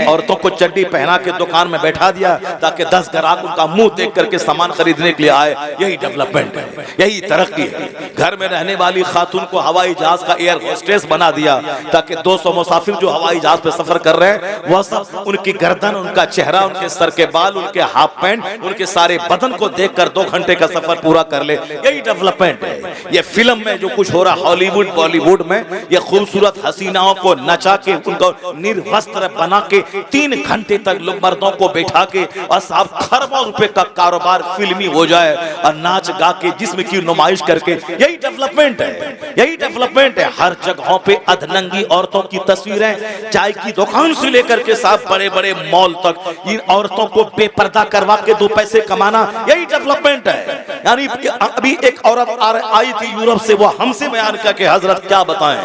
औरतों को चड्डी पहना के दुकान में बैठा दिया ताकि 10 ग्राहक उनका मुंह देख करके सामान खरीदने के लिए आए। यही डेवलपमेंट है, यही तरक्की है। घर में रहने वाली खातून को हवाई जहाज का एयर होस्टेस बना दिया ताकि 200 मुसाफिर जो हवाई जहाज पे सफर कर रहे हैं वह सब उनकी गर्दन, उनका चेहरा, उनके सर के बाल, उनके हाफ पैंट, उनके सारे बदन को देखकर 2 घंटे का सफर पूरा कर ले। यही डेवलपमेंट है। ये फिल्म में जो कुछ हो रहा हॉलीवुड बॉलीवुड में, ये खूबसूरत हसीनाओं को नचा के उनको निर्वस्त्र बना के 3 घंटे तक लोग मर्दों को बैठा के और साहब खरबों रुपए का कारोबार फिल्मी हो जाए और नाच गा के जिस्म की नुमाइश करके, यही डेवलपमेंट है। यही डेवलपमेंट है। हर जगहों पे अधनंगी औरतों की तस्वीरें, चाय की दुकान से लेकर के साहब बड़े बड़े मॉल तक इन औरतों को बेपर्दा करवा के 2 पैसे कमाना, यही डेवलपमेंट है। यानी अभी एक औरत आई थी यूरोप से, वो हमसे बयान किया कि हजरत क्या बताएं,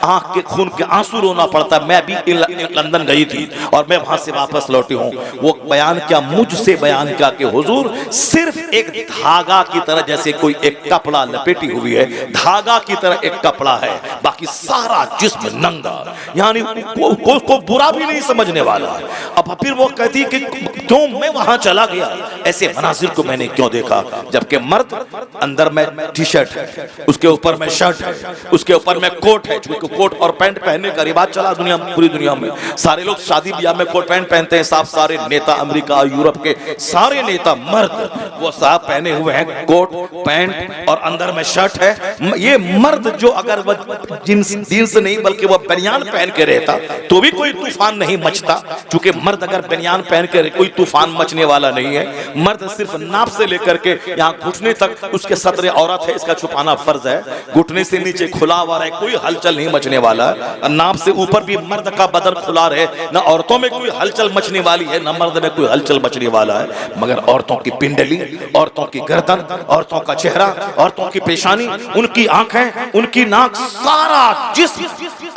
आंख के खून के आंसू रोना पड़ता। मैं भी लंदन गई थी और मैं वहां से वापस लौटी हूँ। वो बयान किया, मुझसे बयान किया कि हुजूर सिर्फ एक धागा की तरह, जैसे कोई एक कपड़ा लपेटी हुई है, धागा की तरह एक कपड़ा है, बाकी सारा जिस्म नंगा। यानी को बुरा भी नहीं समझने वाला। अब फिर वो कहती कि क्यों मैं वहां चला गया, ऐसे मनाजिर को मैंने क्यों देखा, जबकि मर्द अंदर में टी शर्ट है, उसके ऊपर में शर्ट है, उसके ऊपर में कोट है, क्योंकि कोट और पैंट पहनने का रिवाज चला दुनिया, पूरी दुनिया में। सारे लोग शादी ब्याह में कोट पैंट पहनते हैं साहब। सारे नेता अमेरिका यूरोप के सारे नेता मर्द वो साहब पहने हुए हैं कोट पैंट और अंदर में शर्ट है। ये मर्द जो अगर वह जींस नहीं बल्कि वह बनियान पहन के रहता तो भी कोई तूफान नहीं मचता, क्योंकि मर्द अगर बनियान पहन के कोई तूफान मचने वाला नहीं है। मर्द सिर्फ नाप से लेकर के यहाँ घुटने तक उसके सतरे औरत है, इसका छुपाना फर्ज है। घुटने से नीचे खुला हुआ रहे, कोई हलचल नहीं मचने वाला। नाप से ऊपर भी मर्द का बदन खुला रहे, ना औरतों में कोई हलचल मचने वाली है, ना मर्द में कोई हलचल मचने वाला है। मगर औरतों की पिंडली, औरतों की गर्दन, औरतों का चेहरा, औरतों की पेशानी, उनकी आंखें, उनकी नाक, सारा जिस्म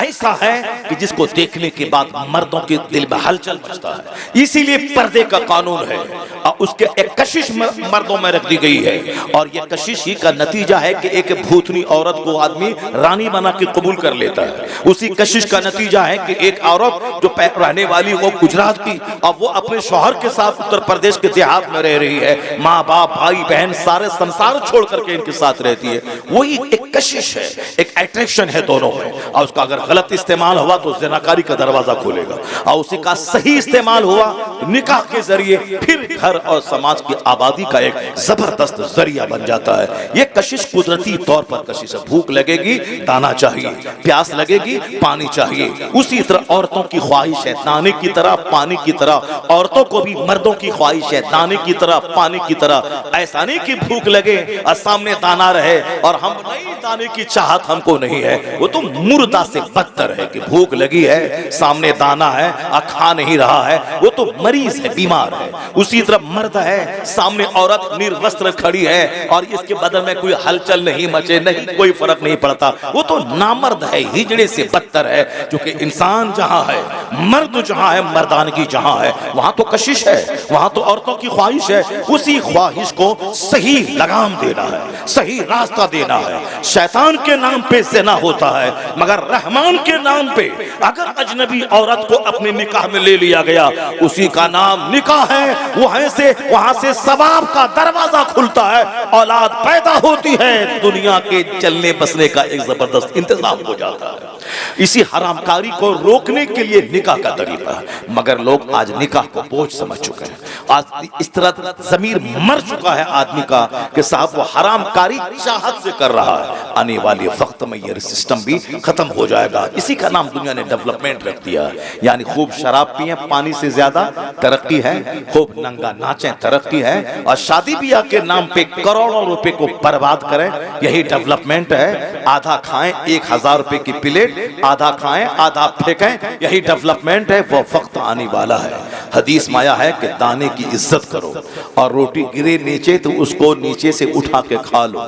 ऐसा है कि जिसको देखने के बाद मर्दों के दिल में हलचल मचता है। इसीलिए पर्दे का कानून है और उसके एक कशिश मर्दों में रख दी गई है। और यह कशिश ही का नतीजा है कि एक भूतनी औरत को आदमी रानी बना के कबूल कर लेता है। उसी कशिश का नतीजा है कि एक औरत जो रहने वाली वो गुजरात की, और वो अपने शौहर के साथ उत्तर प्रदेश के देहात में रह रही है, माँ बाप भाई बहन सारे संसार छोड़ करके इनके साथ रहती है। वही एक कशिश है, एक अट्रैक्शन है दोनों में। और उसका अगर गलत इस्तेमाल हुआ तो ज़िनाकारी का दरवाजा खोलेगा, और उसी का सही इस्तेमाल हुआ निकाह के जरिए फिर घर और समाज की आबादी का एक जबरदस्त जरिया बन जाता है। ये कशिश कुदरती तौर पर कशिश है। भूख लगेगी दाना चाहिए, प्यास लगेगी पानी चाहिए। उसी तरह औरतों की ख्वाहिश है दाने की तरह, पानी की तरह। औरतों को भी मर्दों की ख्वाहिश है दाने की तरह, पानी की तरह। ऐसा नहीं कि भूख लगे और सामने दाना रहे और हम नहीं, दाने की चाहत हमको नहीं है। वो तो मुर्दा से बदतर है कि भूख लगी है, सामने दाना है और खा नहीं रहा है, वो तो मरीज है, बीमार है। उसी तरह मर्द है, सामने औरत निर्वस्त्र खड़ी है और इसके बदन में कोई हलचल नहीं मचे, नहीं कोई फर्क नहीं पड़ता, वो तो नामर्द है, हिजड़े से बदतर है। क्योंकि इंसान जहां है, मर्द जहां है, मर्दानगी जहां है, वहां तो कशिश है, वहां तो औरतों की ख्वाहिश है। उसी ख्वाहिश को सही लगाम देना है, सही रास्ता देना है। शैतान के नाम पे ज़िना होता है, मगर रहमान के नाम पे अगर अजनबी औरत को अपने निकाह में ले लिया गया, उसी का नाम निकाह है। वहां से सवाब का दरवाजा खुलता है, औलाद पैदा होती है, दुनिया के चलने बसने का एक जबरदस्त इंतजाम हो जाता है। इसी हरामकारी को रोकने के लिए निकाह का तरीका है। मगर लोग आज निकाह को बोझ समझ चुके हैं। आज इस तरह ज़मीर मर चुका है आदमी का कि साहब वो हरामकारी चाहत से कर रहा है। आने वाले वक्त में ये सिस्टम भी खत्म हो जाएगा। इसी का नाम दुनिया ने डेवलपमेंट रख दिया। यानी खूब शराब पिए, पानी से ज्यादा तरक्की है, खूब नंगा नाचें, तरक्की है, और शादी ब्याह के नाम पे करोड़ों रुपए को बर्बाद करें, यही डेवलपमेंट है। आधा खाएं, 1000 रुपए की प्लेट, आधा खाएं आधा फेंकें, यही डेवलपमेंट है। वो वक्त आने वाला है। हदीस में आया है कि दाने की इज्जत करो, और रोटी गिरे नीचे तो उसको नीचे से उठा के खा लो।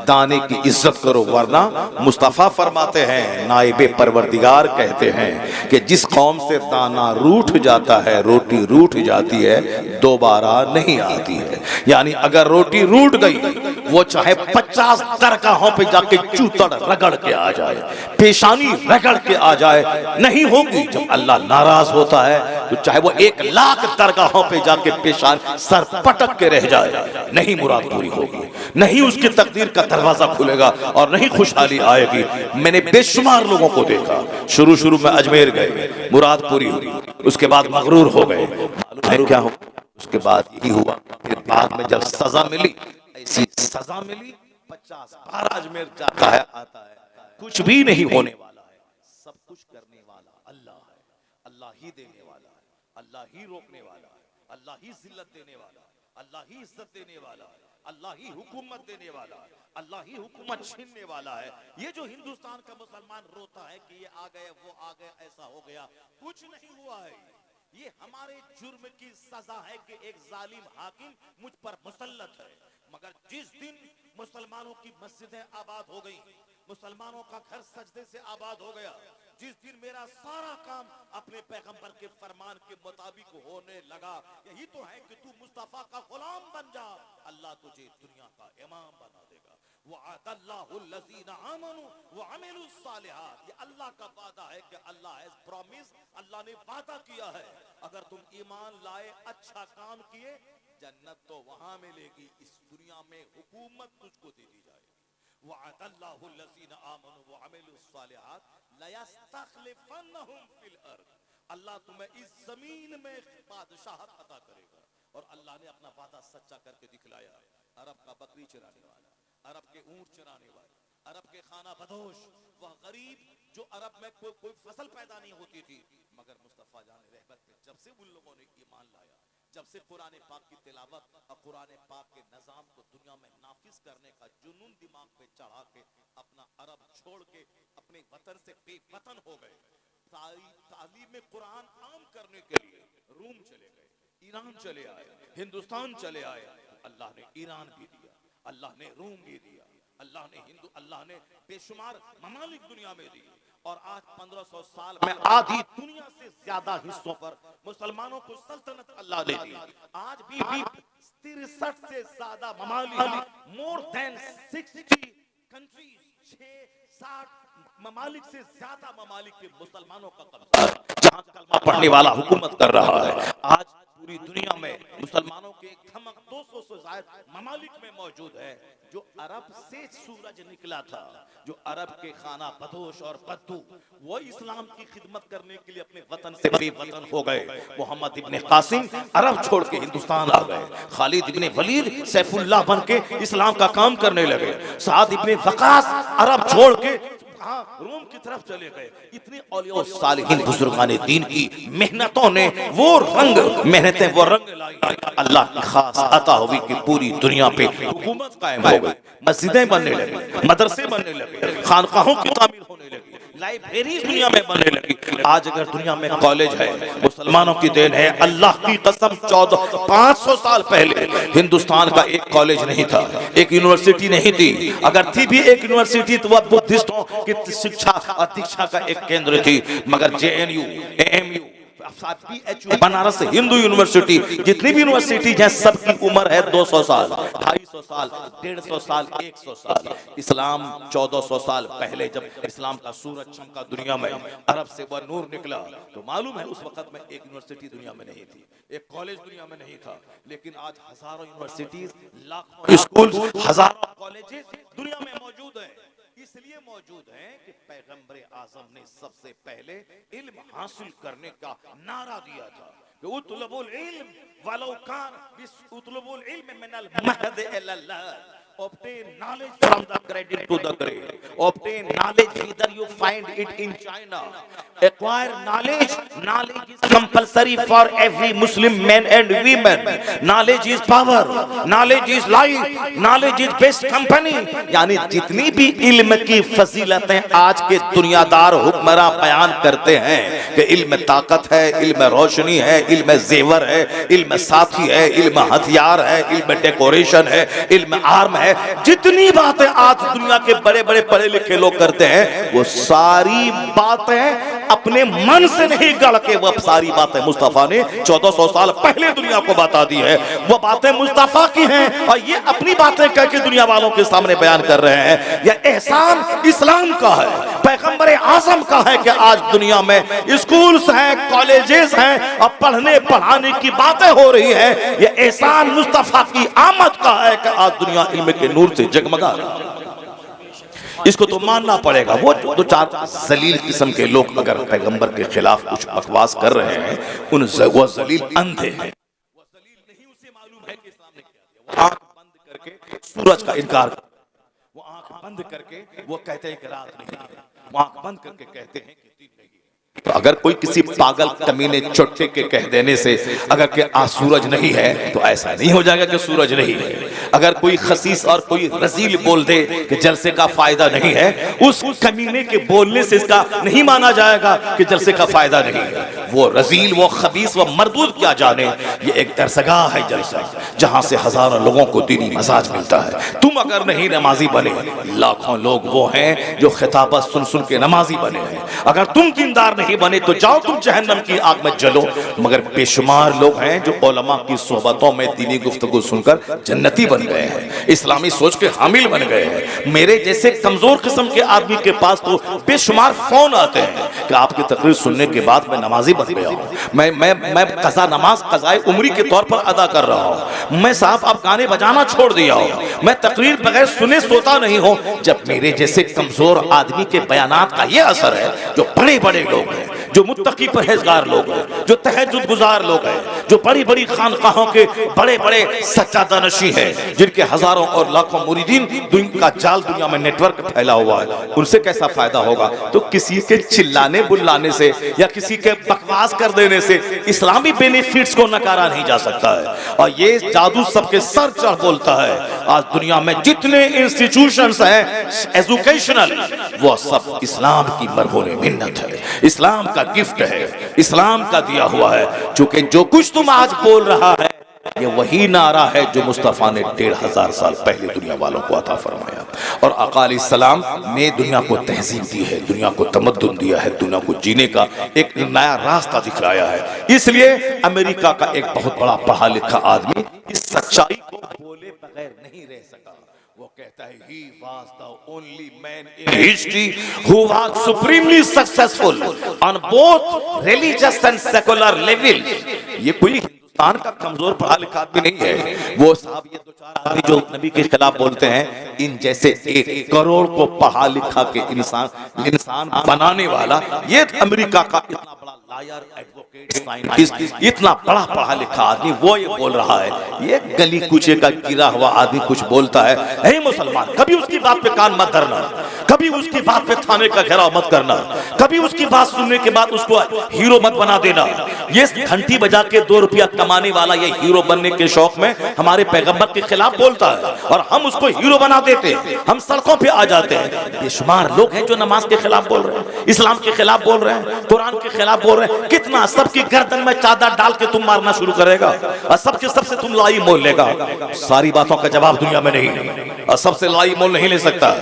दाने की इज्जत करो, वरना मुस्तफा फरमाते हैं, नाइबे परवरदिगार कहते हैं कि जिस कौम से दाना रूठ जाता है, रोटी रूठ जाती है, दोबारा नहीं आती है। यानी अगर रोटी रूठ गई वो चाहे 50 दरगाहों पे जाके चूतड़ रगड़ के आ जाए, पेशानी रगड़ के आ जाए, नहीं होगी। जब अल्लाह नाराज होता है तो चाहे वो 1 लाख दरगाहों पे जाके पेशान सर पटक के रह जाए, नहीं मुराद पूरी होगी, नहीं उसकी तकदीर का दरवाजा खुलेगा और नहीं खुशहाली आएगी। मैंने बेशुमार लोगों को देखा, शुरू में अजमेर गए, मुराद पूरी हुई, उसके बाद मगरूर हो गए, मालूम है क्या हो, उसके बाद यही हुआ। फिर बाद में जब सजा मिली, ऐसी सजा मिली, 50 बार अजमेर जाता है आता है, कुछ भी नहीं होने वाला है। सब कुछ करने वाला अल्लाह है, अल्लाह ही देने वाला है, अल्लाह ही रोकने वाला है, अल्लाह ही जिल्लत देने वाला है, अल्लाह ही इज्जत देने वाला है, अल्लाह ही हुकूमत देने वाला है, अल्लाह ही हुकूमत छीनने वाला है। ये जो हिंदुस्तान का मुसलमान रोता है कि ये आ गए, वो आ गए, ऐसा हो गया, कुछ नहीं हुआ है। ये हमारे जुर्म की सजा है कि एक जालिम हाकिम मुझ पर मुसल्लत है। मगर जिस दिन मुसलमानों की मस्जिदें आबाद हो गई, मुसलमानों का घर सजदे से आबाद हो गया, जिस दिन मेरा सारा काम अपने पैगंबर के फरमान के मुताबिक होने लगा, यही तो है कि तू मुस्तफा का गुलाम बन जा, अल्लाह तुझे दुनिया का इमाम बना देगा। वअदल्लाहुल्लज़ीना आमनू वअमिलुस सालिहात, ये अल्लाह का वादा है कि अल्लाह हैज प्रॉमिस, अल्लाह ने वादा किया है, अगर तुम ईमान लाए, अच्छा काम किए, जन्नत तो वहां मिलेगी, इस दुनिया में हुकूमत तुझको दे दी जाएगी। वअदल्लाहुल्लज़ीना आमनू वअमिलुस सालिहात लयस्तखलिफन्नहुम फिल अर्द, अल्लाह तुम्हें इस जमीन में बादशाहत अता करेगा। और अल्लाह ने अपना वादा सच्चा करके दिखलाया है। अरब का बकरी चराने वाला, अरब के ऊंट चराने वाले, अरब के खाना बदोश, वह गरीब जो अरब में कोई फसल पैदा नहीं होती थी, मगर मुस्तफा जान रहमत पे जब से उन लोगों ने ईमान लाया, जब से कुरान पाक की तिलावत और कुरान पाक के निजाम को दुनिया में नाफिज करने का जुनून दिमाग पे चढ़ा के अपना अरब छोड़ के अपने वतन से बेवतन हो गए, तालीम कुरान आम करने के लिए रूम चले गए, ईरान चले आए, हिंदुस्तान चले आए। अल्लाह ने ईरान भी दिया, अल्लाह ने रूम भी दिया, अल्लाह ने बेशुमार ममालिक दुनिया में दिए। और आज 1500 साल में आधी दुनिया से ज्यादा हिस्सों पर मुसलमानों को सल्तनत अल्लाह ने दी। आज भी 63 से ज्यादा ममालिक, मोर देन 60 कंट्रीज, 60 ममालिक से ज्यादा ममालिक पे मुसलमानों का कब्जा है, जहां कलमा पढ़ने वाला हुकूमत कर रहा है। आज पूरी दुनिया में मुसलमानों के धमक 200 से ज्यादा ममालिक में मौजूद है। जो अरब से सूरज निकला था, जो अरब के खाना बदोश और बद्दू, वो इस्लाम की खिदमत करने के लिए अपने वतन से बेवतन हो गए। मोहम्मद इब्ने कासिम अरब छोड़ के हिंदुस्तान आ गए, खालिद इब्ने वलीद सैफुल्लाह बन के इस्लाम का काम करने लगे, साद इब्ने वकास अरब छोड़ के रोम की तरफ चले गए। इतने औलिया सालिहीन बुजुर्गाने दीन की मेहनतों ने वो रंग, मेहनतें वो रंग लाई, अल्लाह की खास अता हुई कि पूरी दुनिया पे हुकूमत कायम हो गई, मस्जिदें बनने लगी, मदरसे बनने लगे, खानकाहों की तामीर होने लगी, लाइब्रेरी दुनिया में बनने लगी। आज अगर दुनिया में कॉलेज है, मुसलमानों की देन है। अल्लाह की कसम 500 साल पहले हिंदुस्तान का एक कॉलेज नहीं था, एक यूनिवर्सिटी नहीं थी। अगर थी भी एक यूनिवर्सिटी तो वह बुद्धिस्टों की शिक्षा और दीक्षा का एक केंद्र थी। मगर JNU, AMU, Banaras Hindu university, जितनी भी यूनिवर्सिटी है, सबकी उम्र है 200 साल, 250 साल, 150 साल, 100 साल। इस्लाम 1400 साल पहले जब इस्लाम का सूरज चमका दुनिया में, अरब से वह नूर निकला, तो मालूम है उस वक्त में एक यूनिवर्सिटी दुनिया में नहीं थी, एक कॉलेज दुनिया में नहीं था। लेकिन आज हजारों यूनिवर्सिटीज, लाखों स्कूल, हजारों कॉलेजेस दुनिया में मौजूद है। इसलिए मौजूद हैं कि पैगंबर आजम ने सबसे पहले इल्म हासिल करने का नारा दिया था कि उतलबुल इल्म वलो कान उतलबुल इल्म मिनल महद इलल्लाह, obtain knowledge from the cradle to the grave, obtain knowledge whether you find it in China, acquire knowledge, knowledge is compulsory for every Muslim man and women, knowledge is power, knowledge is life, knowledge is best company। यानी जितनी भी इल्म की फजीलतें आज के दुनियादार हुक्मरां बयान करते हैं कि इल्म ताकत है, इल्म रोशनी है, इल्म जेवर है, इल्म साथी है, इल्म हथियार है, इल्म डेकोरेशन है, इल्म आर्म है, जितनी बातें आज दुनिया के बड़े बड़े पढ़े लिखे लोग करते हैं, वो सारी बातें अपने मन से नहीं गढ़ के वह सारी बातें मुस्तफा ने 1400 साल पहले दुनिया को बता दी है। वो बातें मुस्तफा की हैं और ये अपनी बातें कह के दुनिया वालों के सामने बयान कर रहे हैं। यह एहसान इस्लाम का है, पैगंबर आज़म का है कि आज दुनिया में स्कूल्स हैं, कॉलेजेस हैं और पढ़ने पढ़ाने की बातें हो रही है। यह एहसान मुस्तफा की आमद का है कि आज दुनिया इल्म के नूर से जगमगा रही है। इसको तो मानना पड़ेगा। वो दो चार जलील किस्म के लोग अगर पैगंबर के खिलाफ कुछ बकवास कर रहे हैं, वो जलील अंधे हैं। वो जलील नहीं, उसे मालूम है कि इस्लाम ने क्या दिया। वो आंख बंद करके सूरज का इनकार, वो आंख बंद करके वो कहते हैं कि रात नहीं है, वो आंख बंद करके कहते हैं कि दिन नहीं है। तो अगर कोई किसी पागल कमीने चोटे के कह देने से अगर कि आज सूरज नहीं है तो ऐसा नहीं हो जाएगा कि सूरज नहीं है। अगर कोई खसीस और कोई रजील बोल दे कि जलसे का फायदा नहीं है, उस कमीने के बोलने से इसका नहीं माना जाएगा कि जलसे का फायदा नहीं है। वो रजील, वो खबीस, वो मरदूद क्या जाने। ये एक दरसगाह है जलसा, जहां से हजारों लोगों को दीनी मसाज मिलता है। तुम अगर नहीं नमाजी बने, लाखों लोग वो हैं जो खिताबत सुन सुन के नमाजी बने हैं। अगर तुम दीनदार नहीं बने तो जाओ तुम जहन्नम की आग में जलो। मगर बेशुमार लोग हैं जो उलमा की सोहबतों में दीनी गुफ्तगू सुनकर जन्नती बन गए हैं, इस्लामी सोच के हामिल बन गए हैं। मेरे जैसे कमजोर किस्म के आदमी के पास तो बेशुमार फोन आते हैं कि आपकी तकरीर सुनने के बाद मैं नमाजी बन गया हूँ, मैं कज़ा नमाज कज़ाए उम्री के तौर पर अदा कर रहा हूँ, मैं साहब अब गाने बजाना छोड़ दिया हूँ, मैं तकरीर बगैर सुने सोता नहीं हूँ। जब मेरे जैसे कमजोर आदमी के बयानात का ये असर है, जो बड़े बड़े लोग हैं, जो मुत्तकी परहेजगार लोग हैं, जो तहज्जुद गुजार लोग हैं, जो बड़ी बड़ी खानकाहों के बड़े बड़े सज्जादा नशी हैं, जिनके हजारों और लाखों मुरीदीन का जाल दुनिया में नेटवर्क फैला हुआ है, उनसे कैसा फायदा होगा। तो किसी के चिल्लाने बुल्लाने से या किसी के बकवास कर देने से इस्लामी बेनिफिट्स को नकारा नहीं जा सकता है। और ये जादू सबके सर चढ़ बोलता है। आज दुनिया में जितने इंस्टीट्यूशंस हैं एजुकेशनल, वो सब इस्लाम की मरहून मिन्नत है, इस्लाम का गिफ्ट है, इस्लाम का दिया हुआ है। चूंकि जो कुछ तुम आज बोल रहा है ये वही नारा है जो मुस्तफा ने 1500 साल पहले दुनिया वालों को अता फरमाया। और आका अलैहिस्सलाम ने दुनिया को तहजीब दी है, दुनिया को तमद्दुन दिया है, दुनिया को जीने का एक नया रास्ता दिखलाया है। इसलिए अमेरिका का एक बहुत बड़ा पढ़ा लिखा आदमी इस सच्चाई को बोले बगैर नहीं रह सका। वो कहता है he was the only man in history who was supremely successful on both religious and secular levels। ये कोई हिंदुस्तान का कमजोर पढ़ा लिखा आदमी नहीं है। वो साहब ये दो चार आदमी जो नबी के खिलाफ बोलते हैं, इन जैसे 1 करोड़ को पढ़ा लिखा के इंसान बनाने वाला ये अमेरिका का इतना बड़ा लायर, एडवोकेट, साइंटिस्ट, इतना बड़ा पढ़ा लिखा आदमी वो ये बोल रहा है। ये गली कूचे का गिरा हुआ आदमी कुछ बोलता है, हे मुसलमान, कभी उसकी बात पे कान मत धरना, कभी उसकी बात पे थाने का घेराव मत करना, कभी उसकी बात सुनने के बाद उसको हीरो मत बना देना। ये घंटी बजा के 2 रुपया कमाने वाला ये हीरो बनने के शौक में हमारे पैगंबर के खिलाफ बोलता है और हम उसको हीरो बना देते हैं, हम सड़कों पे आ जाते हैं। बेशुमार लोग हैं जो नमाज के खिलाफ बोल रहे हैं, इस्लाम के खिलाफ बोल रहे हैं, कुरान के खिलाफ बोल रहे हैं। कितना सबकी गर्दन में चादर डाल के तुम मारना शुरू करेगा और सबके सबसे तुम लाई मोल लेगा। सारी बातों का जवाब दुनिया में नहीं है और सबसे लाई मोल नहीं ले सकता।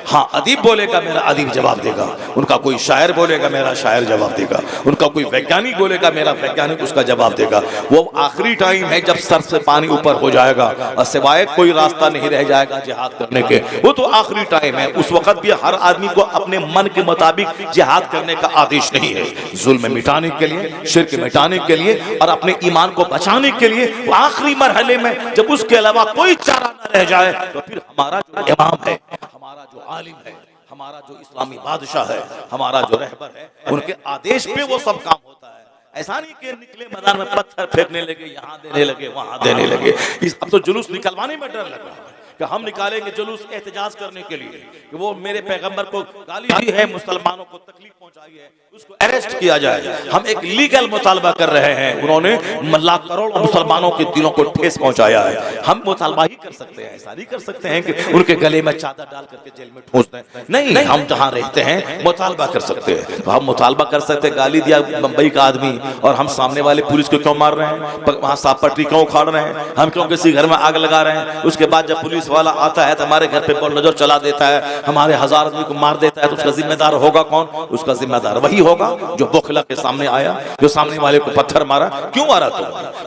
हाँ, अदीब बोलेगा मेरा अदीब जवाब देगा, उनका कोई शायर बोलेगा मेरा शायर जवाब देगा, उनका कोई वैज्ञानिक बोलेगा मेरा वैज्ञानिक उसका जवाब देगा। वो आखिरी टाइम है जब सर से पानी ऊपर हो जाएगा और सिवाय कोई रास्ता नहीं रह जाएगा जिहाद करने के। वो तो आखिरी टाइम है। उस वक्त भी हर आदमी को अपने मन के मुताबिक जिहाद करने का आदेश नहीं है। जुल्म मिटाने के लिए, शिर्क मिटाने के लिए और अपने ईमान को बचाने के लिए वो आखिरी मरहले में जब उसके अलावा कोई चारा न रह जाए तो फिर हमारा जो इमाम है, हमारा जो आलिम है, हमारा जो इस्लामी बादशाह है, हमारा जो रहबर है, उनके आदेश पे वो सब काम होता है। ऐसा नहीं कि निकले मैदान में पत्थर फेंकने लगे, यहाँ देने लगे, वहां देने लगे। अब तो जुलूस निकलवाने में डर लग रहा है कि हम निकालेंगे जुलूस एहतजाज करने के लिए कि वो मेरे पैगंबर को गाली दी है, मुसलमानों को तकलीफ पहुंचाई है, उसको अरेस्ट किया जाए। हम एक लीगल मुतालबा कर रहे हैं। उन्होंने लाख करोड़ मुसलमानों के दिलों को ठेस पहुंचाया है। हम मुतालबा ही कर सकते हैं, ऐसा नहीं कर सकते हैं कि उनके गले में चादर डाल करके जेल में ठूंस दें। नहीं, हम जहां रहते हैं मुतालबा कर सकते हैं। तो हम मुतालबा कर सकते हैं। गाली दिया मुंबई का आदमी और हम सामने वाले पुलिस को क्यों मार रहे हैं, वहां साफ पटरी क्यों उखाड़ रहे हैं, हम क्यों किसी घर में आग लगा रहे हैं। उसके बाद जब पुलिस वाला आता है तो हमारे घर पे नजर चला देता है, हमारे 1000 आदमी को मार देता है, तो उसका जिम्मेदार होगा कौन? उसका जिम्मेदार वही होगा जो बोखला के सामने आया, जो सामने वाले को पत्थर मारा। क्यों मारा?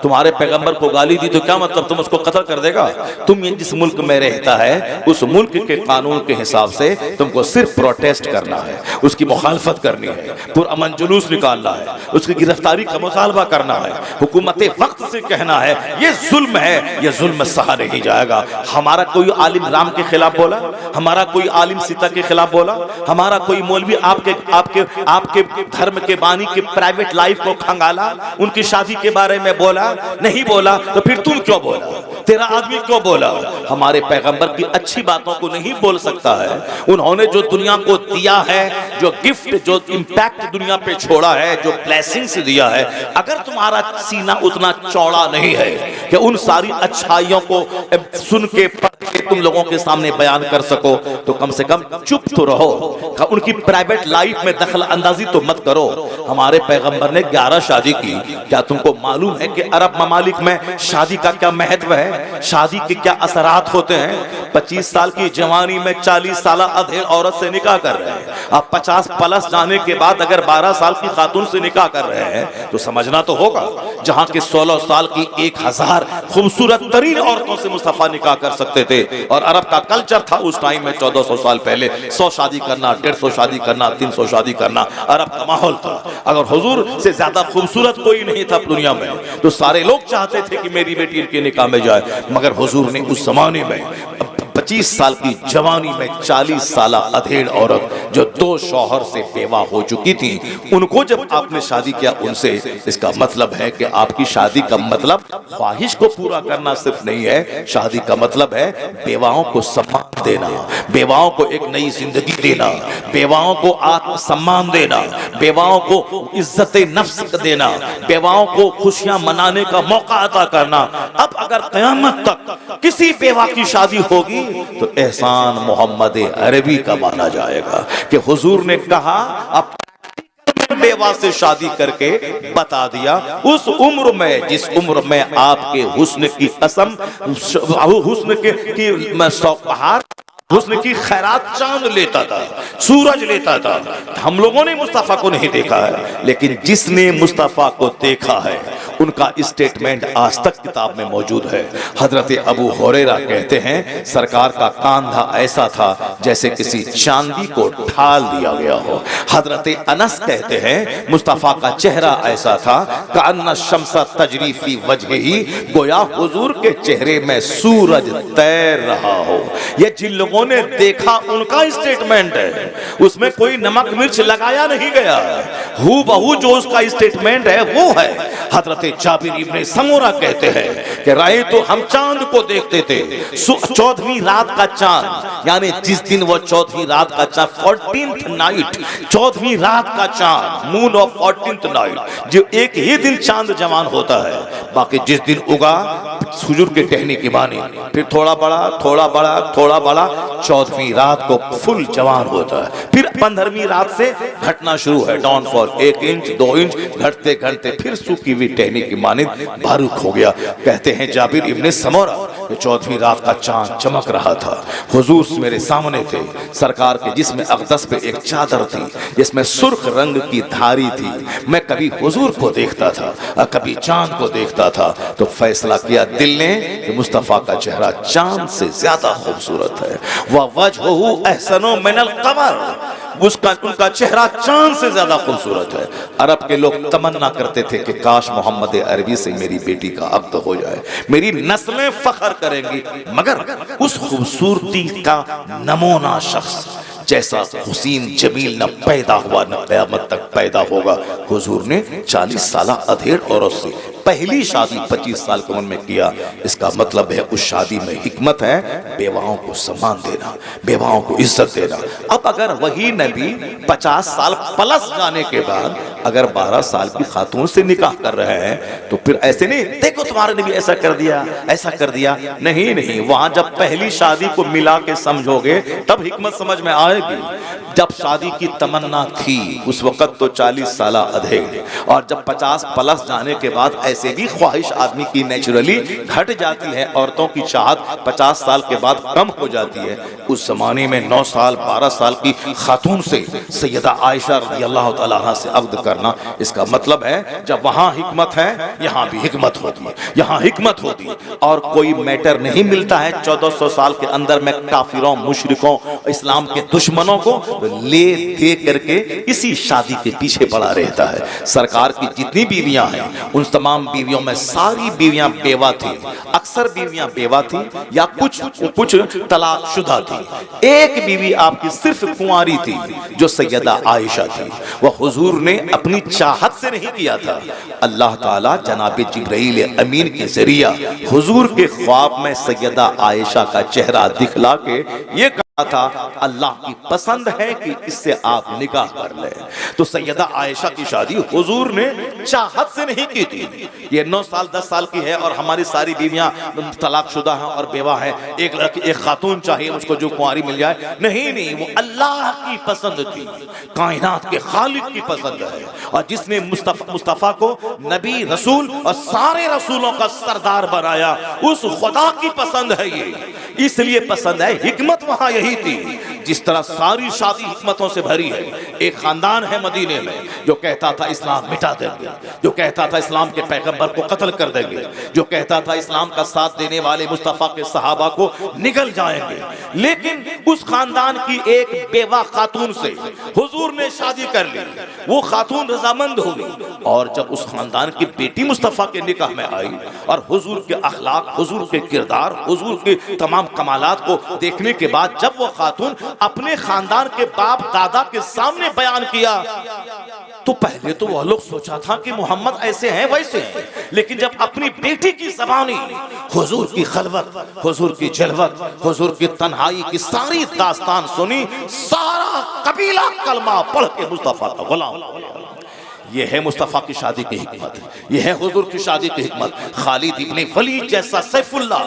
तुम्हारे पैगंबर को गाली दी तो क्या मतलब तुम उसको कत्ल कर देगा? तुम जिस मुल्क में रहता है उस मुल्क के कानून के हिसाब से तुमको सिर्फ प्रोटेस्ट करना है, उसकी मुखालफत करनी है, पुरअमन जुलूस निकालना है, उसकी गिरफ्तारी का मुतालबा करना है, हुकूमत वक्त से कहना है ये जुल्म है, ये जुल्म सहा नहीं जाएगा। हमारा कोई आलिम राम के खिलाफ बोला, हमारा कोई आलिम सीता के खिलाफ बोला, हमारा कोई मौलवी आपके आपके आपके धर्म के बानी के प्राइवेट लाइफ को खंगाला, उनकी शादी के बारे में बोला? नहीं बोला। तो फिर तुम क्यों बोला? तेरा आदमी क्यों बोला? हमारे पैगंबर की अच्छी बातों को नहीं बोल सकता है? उन्होंने जो दुनिया को दिया है, जो गिफ्ट, जो इंपैक्ट दुनिया पे छोड़ा है, जो ब्लेसिंग्स दिया है, अगर तुम्हारा सीना उतना चौड़ा नहीं है कि उन सारी अच्छाइयों को सुन के पढ़ के तुम लोगों के सामने बयान कर सको, तो कम से कम चुप तो रहो, उनकी प्राइवेट लाइफ में दखल अंदाजी तो मत करो। हमारे पैगंबर ने 11 शादी की। क्या तुमको मालूम है कि अरब ममालिक में शादी का क्या महत्व है, शादी के क्या असरात होते हैं? 25 साल की जवानी में 40 साल अधेड़ औरत से निकाह कर रहे हैं। आप 50 प्लस जाने के बाद अगर 12 साल की खातून से निकाह कर रहे हैं तो समझना तो होगा। जहां के 16 साल की 1000 खूबसूरत तरीन औरतों से मुस्तफा निकाह कर सकते थे, और अरब का कल्चर था उस टाइम में 1400 साल पहले 100 शादी करना, 150 शादी करना, 300 शादी करना अरब का माहौल था। अगर हुजूर से ज्यादा खूबसूरत कोई नहीं था दुनिया में तो सारे लोग चाहते थे कि मेरी बेटी इनके निकाह में जाए, मगर हुजूर ने उस जमाने में 25 साल की जवानी में 40 साल अधेड़ औरत जो 2 शौहर से बेवा हो चुकी थी, उनको जब आपने शादी किया उनसे, इसका मतलब है कि आपकी शादी का मतलब ख्वाहिश को पूरा करना सिर्फ नहीं है, शादी का मतलब है बेवाओं को सम्मान देना, बेवाओं को एक नई जिंदगी देना, बेवाओं को आत्मसम्मान देना, बेवाओं को इज्जत नफ्स देना, बेवाओं को खुशियां मनाने का मौका अता करना। अब अगर क़यामत तक किसी बेवा की शादी होगी तो एहसान मोहम्मद अरबी का माना जाएगा कि हुजूर ने कहा अब बेवा से शादी करके बता दिया, उस उम्र में जिस उम्र में आपके हुस्न की कसम, हुस्न की सौकहार, हुस्न की खैरात चांद लेता था, सूरज लेता था। हम लोगों ने मुस्तफा को नहीं देखा है, लेकिन जिसने मुस्तफा को देखा है उनका स्टेटमेंट आज तक किताब में मौजूद है। हजरत अबू हुरैरा कहते हैं सरकार का कांधा ऐसा था जैसे किसी चांदी को ढाल दिया गया हो। हजरत अनस कहते हैं मुस्तफा का चेहरा ऐसा था कान्ना शम्सा तजरी फी वजहिही, गोया हुजूर के चेहरे में सूरज तैर रहा हो। ये जिन लोगों ने देखा उनका स्टेटमेंट है, उसमें कोई नमक मिर्च लगाया नहीं गया, हू बहू जो उसका स्टेटमेंट है वो है। हजरत जाबिर इब्ने समूरा कहते हैं कि राय तो हम चांद को देखते थे, 14वीं रात का चांद, यानी जिस दिन वो 14वीं रात का चांद, 14th नाइट, 14वीं रात का चांद, मून ऑफ 14th नाइट, जो एक ही दिन चांद जवान होता है, बाकी जिस दिन उगा हुजूर के टहनी की मानी, फिर थोड़ा बड़ा थोड़ा बड़ा थोड़ा बड़ा, 14वीं रात को फुल जवान होता है। फिर 15वीं रात से घटना शुरू है, डाउनफॉल, 1 इंच 2 इंच घटते घटते फिर सूखी हुई टहनी की मानिंद बारूक हो गया। कहते हैं जाबिर इब्ने समूरा, 14वीं रात का चांद चमक रहा था, हुजूर मेरे सामने थे, सरकार के जिस्म अक़दस पे एक चादर थी जिसमें सुर्ख रंग की धारी थी। मैं कभी हुजूर को देखता था और कभी चांद को देखता था, तो फैसला किया दिल ने कि मुस्तफा का चेहरा चांद से ज्यादा खूबसूरत है। वह वजहू अहसनो मिनल कमर, उनका चेहरा चांद से ज्यादा खूबसूरत है। अरब के लोग तमन्ना करते थे कि काश मोहम्मद अरबी से मेरी बेटी का अक़्द हो जाए, मेरी नस्लें फख्र करेंगी, मगर उस खूबसूरती का नमूना शख्स जैसा हुसैन जमील न पैदा हुआ न क़यामत तक पैदा होगा। हुजूर ने 40 साल अधेड़ औरत से पहली शादी 25 साल की उम्र में किया। इसका मतलब है उस शादी में हिकमत है बेवाओं को सम्मान देना, बेवाओं को इज्जत देना। अब अगर वही नबी 50 साल प्लस जाने के बाद अगर 12 साल की खातून से निकाह कर रहे हैं तो फिर ऐसे नहीं देखो तुम्हारे नबी ऐसा कर दिया, ऐसा कर दिया, नहीं नहीं, वहां जब पहली शादी को मिला के समझोगे तब हिकमत समझ में आएगी। जब शादी की तमन्ना थी उस वक्त तो 40 साल अधेड़, और जब 50 प्लस जाने के बाद ऐसे भी ख्वाहिश आदमी की नेचुरली घट जाती है, औरतों की चाहत 50 साल के बाद कम हो जाती है। उस जमाने में 9 साल 12 साल की खातून से सैयदा आयशा रज़ी अल्लाह तआला अन्हा से अक़्द करना, इसका मतलब है जब वहां हिकमत है यहाँ भी हिकमत होती है, यहाँ हिकमत होती है। और कोई मैटर नहीं मिलता है 1400 साल के अंदर में काफिरों, मुशरिकों, इस्लाम के दुश्मनों को, तो ले दे करके इसी शादी के पीछे पड़ा रहता है। सरकार की जितनी बीवियां हैं उन तमाम बीवियों में सारी बीवियां बेवा थी, अक्सर बीवियां बेवा थी या कुछ तलाकशुदा थी। एक बीवी आपकी सिर्फ कुंवारी थी जो सैयदा आयशा थी। वह हुजूर ने अपनी चाहत से नहीं किया था, अल्लाह ताला जनाब जिब्राइल अमीन के जरिया हुजूर के ख्वाब में सैयदा आयशा का चेहरा दिखला के ये कहा था अल्लाह की पसंद है कि इससे आप निकाह कर ले। तो सैयदा आयशा की शादी हुजूर ने चाहत से नहीं की थी। ये 9 साल 10 साल की है और हमारी सारी बीवियां तलाकशुदा हैं और बेवा हैं, एक लड़की एक खातून चाहिए मुझको जो कुंवारी मिल जाए, नहीं नहीं, वो अल्लाह की पसंद थी, कायनात के खालिक की पसंद है। और जिसने मुस्तफा को नबी रसूल और सारे रसूलों का सरदार बनाया उस खुदा की पसंद है ये, इसलिए पसंद है। हिकमत वहां यही थी, जिस तरह सारी शादी हिकमतों से भरी है। एक खानदान है मदीने में जो कहता था इस्लाम मिटा देंगे, जो कहता था इस्लाम के पैगंबर को कत्ल कर देंगे, जो कहता था इस्लाम का साथ देने वाले मुस्तफा के सहाबा को निगल जाएंगे। लेकिन उस खानदान की एक बेवा खातून से हुजूर ने शादी कर ली, वो खातून रजामंद हो गई। और जब उस खानदान की बेटी मुस्तफा के निकाह में आई और हुजूर के अखलाक, हुजूर के किरदार, हुजूर के तमाम कमालात को देखने के बाद जब वो खातून अपने खानदान के बाप दादा के सामने बयान किया तो पहले तो वह लोग सोचा था कि मोहम्मद ऐसे हैं वैसे हैं, लेकिन जब अपनी बेटी की ज़बानी हुजूर की खलवत, हुजूर की जलवत, हुजूर की तन्हाई की सारी दास्तान सुनी, सारा कबीला कलमा पढ़ के मुस्तफा का गुलाम। ये है मुस्तफा की शादी की हिकमत, ये है हुजूर की शादी की हिकमत। खालिद इब्ने वलीद जैसा सैफुल्लाह,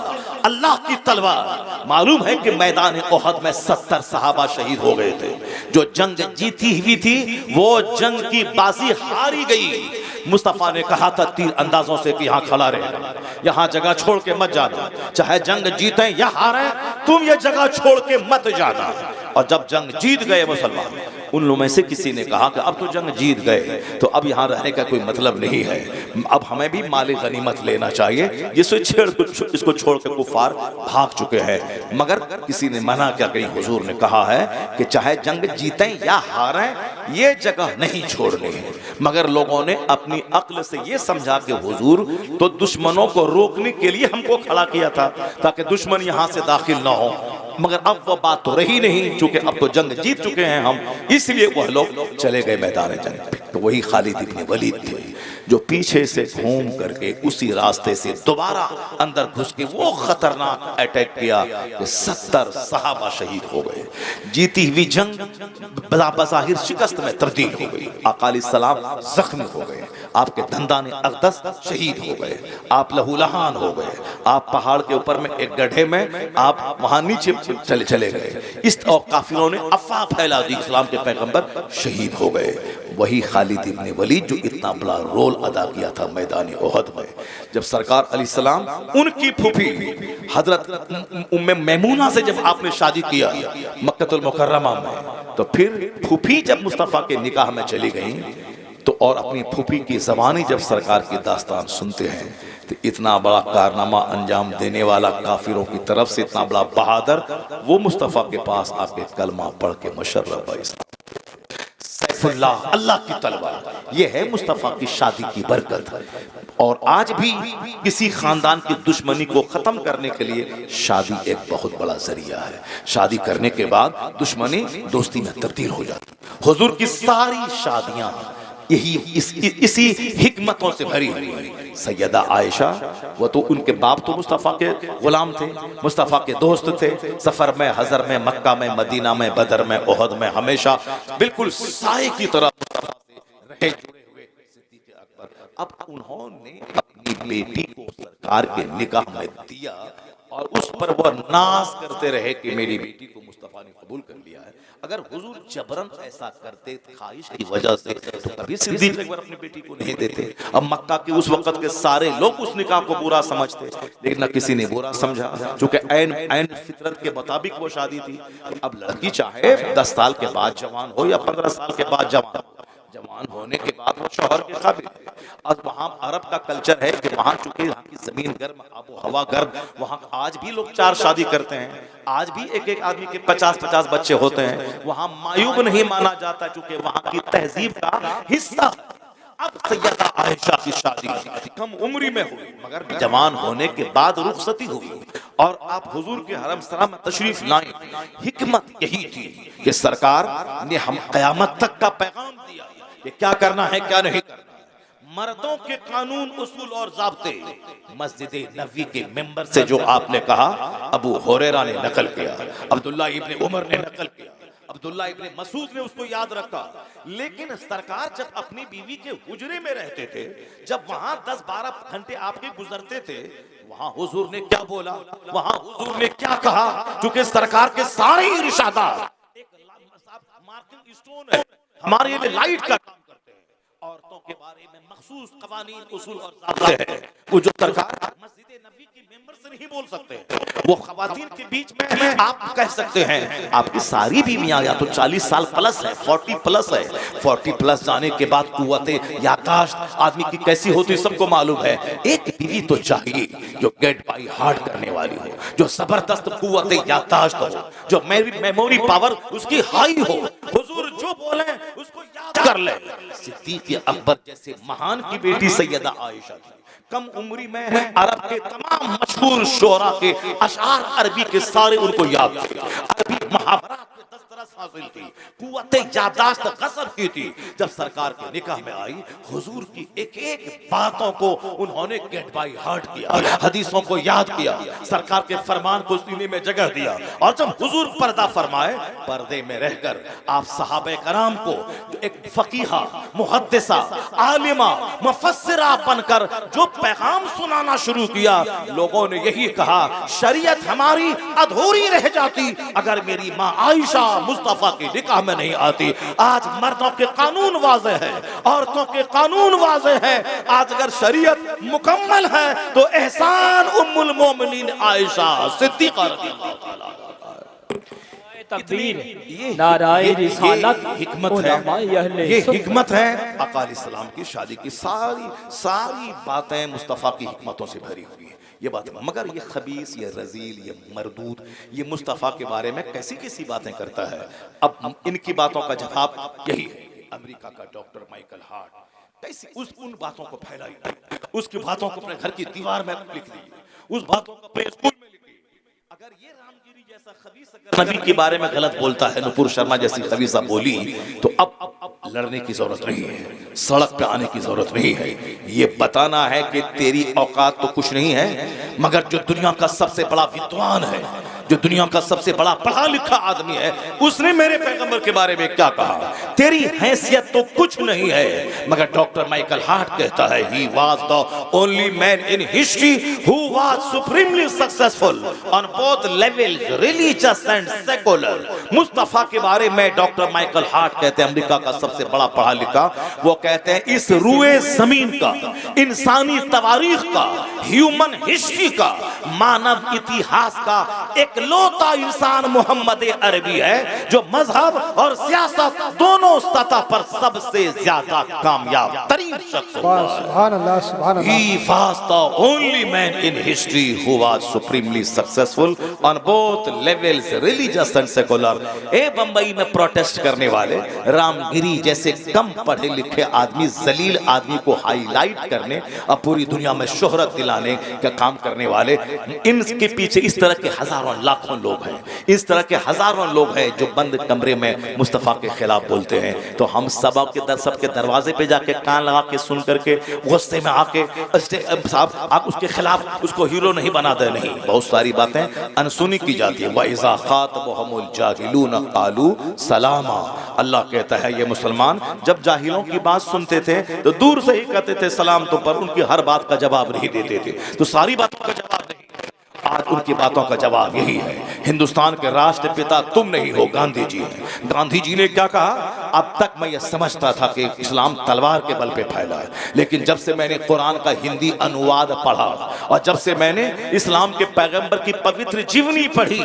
अल्लाह की तलवार। मालूम है कि मैदान ओहद में 70 सहाबा शहीद हो गए थे। जो जंग जीती हुई थी वो जंग की बाजी हारी गई। मुस्तफा ने कहा था तीर अंदाजों से कि यहाँ खड़ा रहना, यहाँ जगह छोड़ के मत जाना, चाहे जंग जीते या हारे तुम ये जगह छोड़ के मत जाना। और जब जंग जीत गए मुसलमान, उन लोगों में से किसी ने कहा कि अब तो जंग जीत गए तो अब यहाँ रहने का कोई मतलब नहीं है, अब हमें भी माल गनीमत लेना चाहिए, जिससे इसको छोड़ के कुफार भाग चुके हैं। मगर किसी ने मना किया कि हुजूर ने कहा है कि चाहे जंग जीतें या हारें ये जगह नहीं छोड़नी है। मगर लोगों ने अपनी अक्ल से ये समझा कि हुजूर तो दुश्मनों को रोकने के लिए हमको खड़ा किया था ताकि दुश्मन यहाँ से दाखिल ना हो, मगर अब वो बात तो रही नहीं, क्योंकि अब तो जंग जीत चुके हैं हम, इसलिए वह लोग चले गए मैदान जंग। तो वही खालिद इब्ने वलीद थे जो पीछे से घूम करके उसी रास्ते से दोबारा अंदर घुस के वो खतरनाक अटैक किया कि 70 सहाबा शहीद हो गए। जीती हुई जंग बज़ाहिर शिकस्त में तब्दील हो गई। आका अलैहिस्सलाम जख्मी हो गए, आपके दंदाने अक़दस शहीद हो गए, आप लहूलहान हो गए, आप पहाड़ के ऊपर में एक गड्ढे में आप वहां नीचे चले गए। इस और काफिरों ने अफवाह फैला दी, इस्लाम के पैगंबर शहीद हो गए। वही खालिद इब्ने वलीद जो इतना बड़ा रोल अदा किया था मैदान ओहद में, जब सरकार अलैहिस्सलाम उनकी फूफी हजरत उम्मे मैमूना से जब आपने शादी किया मक्कतुल मुकर्रमा में, तो फिर फूफी जब मुस्तफा के निकाह में चली गई तो और अपनी फूफी की ज़बानी जब सरकार की दास्तान सुनते हैं तो इतना बड़ा कारनामा अंजाम देने वाला काफिरों की तरफ से इतना बड़ा बहादुर वो मुस्तफा के पास आके कलमा पढ़ के मुशर्रफ सैफुल्लाह, अल्लाह की तलवार। ये है मुस्तफा की शादी की बरकत। और आज भी किसी खानदान की दुश्मनी को खत्म करने के लिए शादी एक बहुत बड़ा जरिया है। शादी करने के बाद दुश्मनी दोस्ती में तब्दील हो जाती। हुजूर की सारी शादियां यही इसी हिकमतों से भरी हुई है। सैयदा आयशा वो तो उनके बाप तो मुस्तफ़ा के गुलाम थे, मुस्तफ़ा के दोस्त थे। सफ़र में, हज़र में, मक्का में, मदीना में, बदर में, ओहद में हमेशा बिल्कुल साए की तरह रहे जुड़े हुए अब उन्होंने अपनी बेटी को सरकार के निकाह में दिया और उस पर वह नाज करते रहे कि मेरी बेटी को मुस्तफा ने कबूल कर लिया है। अगर हुजूर जबरन ऐसा करते ख्वाहिश की वजह से तो कभी सिद्दीक अकबर अपनी बेटी को नहीं देते। अब मक्का के उस वक्त के सारे लोग उस निकाह को बुरा समझते, लेकिन न किसी ने बुरा समझा, क्योंकि ऐन फितरत के मुताबिक वो शादी थी। अब लड़की चाहे 10 साल के बाद जवान हो या 15 साल के बाद जवान हो, जवान होने के बाद वो शौहर के काबिल है। और वहाँ अरब का कल्चर है कि वहाँ चूंकि वहाँ की जमीन गर्म, आबो हवा गर्म, वहाँ आज भी लोग 4 शादी करते हैं, आज भी एक आदमी के 50-50 बच्चे होते हैं। वहाँ मायूब नहीं माना जाता, चूंकि वहाँ की तहजीब का हिस्सा। अब सैयदा आयशा की शादी कम उम्री में हुई, मगर जवान होने के बाद रुखसती हुई और आप हुजूर के हरम सरा में तशरीफ लाए। हिकमत यही थी कि सरकार ने हम कयामत तक का पैगाम दिया कि क्या करना है क्या नहीं करना। मर्दों के कानून, उसूल और ज़ाब्ते मस्जिद नबवी के मेंबर से जो आपने कहा, अबू हुरैरा ने नकल किया, अब्दुल्ला इब्ने उमर ने नकल किया, अब्दुल्ला इब्ने मसूद ने उसको याद रखा। लेकिन सरकार जब अपनी बीवी के हुजरे में रहते थे, जब वहां 10-12 घंटे आपके गुजरते थे, वहां हुजूर ने क्या बोला, वहां हुजूर ने क्या कहा, क्योंकि सरकार के सारे इरशादात एक मार्किंग स्टोन है, हमारे लिए लाइट का काम करते हैं। औरतों के बारे में मखसूस कवानीन, उसूल और ज़ाब्ते हैं, वो जो सरकार मस्जिद नबी की मेंबर से नहीं बोल सकते, वो खवातीन के बीच में आप कह सकते हैं। आपकी सारी बीवियां या तो 40 साल प्लस है, 40 प्लस है। 40 प्लस जाने के बाद कुव्वते यादाश्त आदमी की कैसी होती सबको मालूम है। एक बीवी तो चाहिए जो गेट बाय हार्ट करने वाली हो, जो जबरदस्त कुव्वते यादाश्त हो, जो मेमोरी पावर उसकी हाई हो, हुजूर जो बोले उसको याद कर ले। सिद्दीक अकबर जैसे महान की बेटी सैयदा आयशा थी। कम उम्री में अरब के तमाम मशहूर शोरा के अशार अरबी के सारे उनको याद थे। अरबी मुहावरात में दस्तरस हासिल थी, कुव्वते यादाश्त गज़ब की थी। जब सरकार के निकाह में आई, हुजूर की एक एक बातों को उन्होंने गेट बाय हार्ट किया, हदीसों को याद किया, सरकार के फरमान को सीने में जगह दिया। और जब हुजूर पर्दा फरमाए, पर्दे में रहकर आप सहाबे कराम को जो एक फकीहा, मुहद्दिसा, आलिमा, मुफस्सिरा बनकर जो पैगाम सुनाना शुरू किया, लोगों ने यही कहा, शरीयत हमारी अधूरी रह जाती अगर मेरी माँ आयशा मुस्तफा के निकाह में नहीं आती। आज मर्दों के कानून वाज़े है, औरतों के कानून वाज़े है। आज अगर शरीयत मुकम्मल है तो एहसान उम्मुल मोमिनीन आयशा सिद्दीक़ा रज़ियल्लाहु ताला तकबीर, नाराए रिसालत, हिकमत है, ये हिकमत है। आका अलैहिस्सलाम की शादी की सारी बातें मुस्तफ़ा की हिकमतों से भरी हुई है, ये बात। मगर ये खबीस, ये रजील, ये मरदूद, ये मुस्तफ़ा के बारे में कैसी कैसी बातें करता है। अब इनकी बातों का जवाब यही है। अमेरिका का डॉक्टर माइकल हार्ट कैसी उन बातों को फैलाई, उसकी बातों को अपने घर की दीवार में लिख ली, उस बातों को अपने स्कूल में लिखी। अगर ये रामगिरी जैसा खबीस नबी के बारे में गलत बोलता है, नुपुर शर्मा जैसी खबीसा बोली, तो अब लड़ने की जरूरत नहीं है, सड़क पे आने की जरूरत नहीं है। ये बताना है कि तेरी औकात तो कुछ नहीं है, मगर जो दुनिया का सबसे बड़ा विद्वान है, जो दुनिया का सबसे बड़ा पढ़ा लिखा आदमी है, उसने मेरे पैगंबर के बारे में क्या कहा। तेरी हैसियत तो कुछ नहीं है, मगर डॉक्टर माइकल हार्ट कहता है, he was the only man in history who was supremely successful on both levels, religious and secular। Mustafa के बारे में डॉक्टर माइकल हार्ट कहते हैं, अमेरिका का सबसे बड़ा पढ़ा लिखा, वो कहते हैं इस रुए जमीन का, इंसानी तवारीख का, ह्यूमन हिस्ट्री का, मानव इतिहास का एक लौता इंसान मोहम्मद अरबी है, जो मजहब और सियासत दोनों सतह पर सबसे ज्यादा कामयाब तरीन शख्स है। He was the only man in history who was supremely successful on both levels, religious and secular। Bombay में प्रोटेस्ट करने वाले रामगिरी जैसे कम पढ़े लिखे आदमी, जलील आदमी को हाईलाइट करने और पूरी दुनिया में शोहरत दिलाने का काम करने वाले, इनके पीछे इस तरह के हजारों लाखों लोग हैं, इस तरह के हजारों लोग हैं जो बंद कमरे में मुस्तफ़ा के खिलाफ बोलते हैं। तो हम सबके दरवाजे पे जाके कान लगा के सुन करके गुस्से में आके साहब आप उसके खिलाफ उसको हीरो नहीं बना दे, नहीं, बहुत सारी बातें अनसुनी की जाती है। वइज़ा ख़ातबहुमुल जाहिलून क़ालू सलामा, अल्लाह कहता है ये मुसलमान जब जाहिलों की बात सुनते थे तो दूर से ही कहते थे सलाम, तो पर उनकी हर बात का जवाब नहीं देते थे। तो सारी बातों का जवाब नहीं, आज उनकी बातों का जवाब यही है। हिंदुस्तान के राष्ट्रपिता तुम नहीं हो, गांधी जी हैं। गांधी जी ने क्या कहा? अब तक मैं ये समझता था कि इस्लाम तलवार के बल पे फैला है, लेकिन जब से मैंने कुरान का हिंदी अनुवाद पढ़ा और जब से मैंने इस्लाम के पैगंबर की पवित्र जीवनी पढ़ी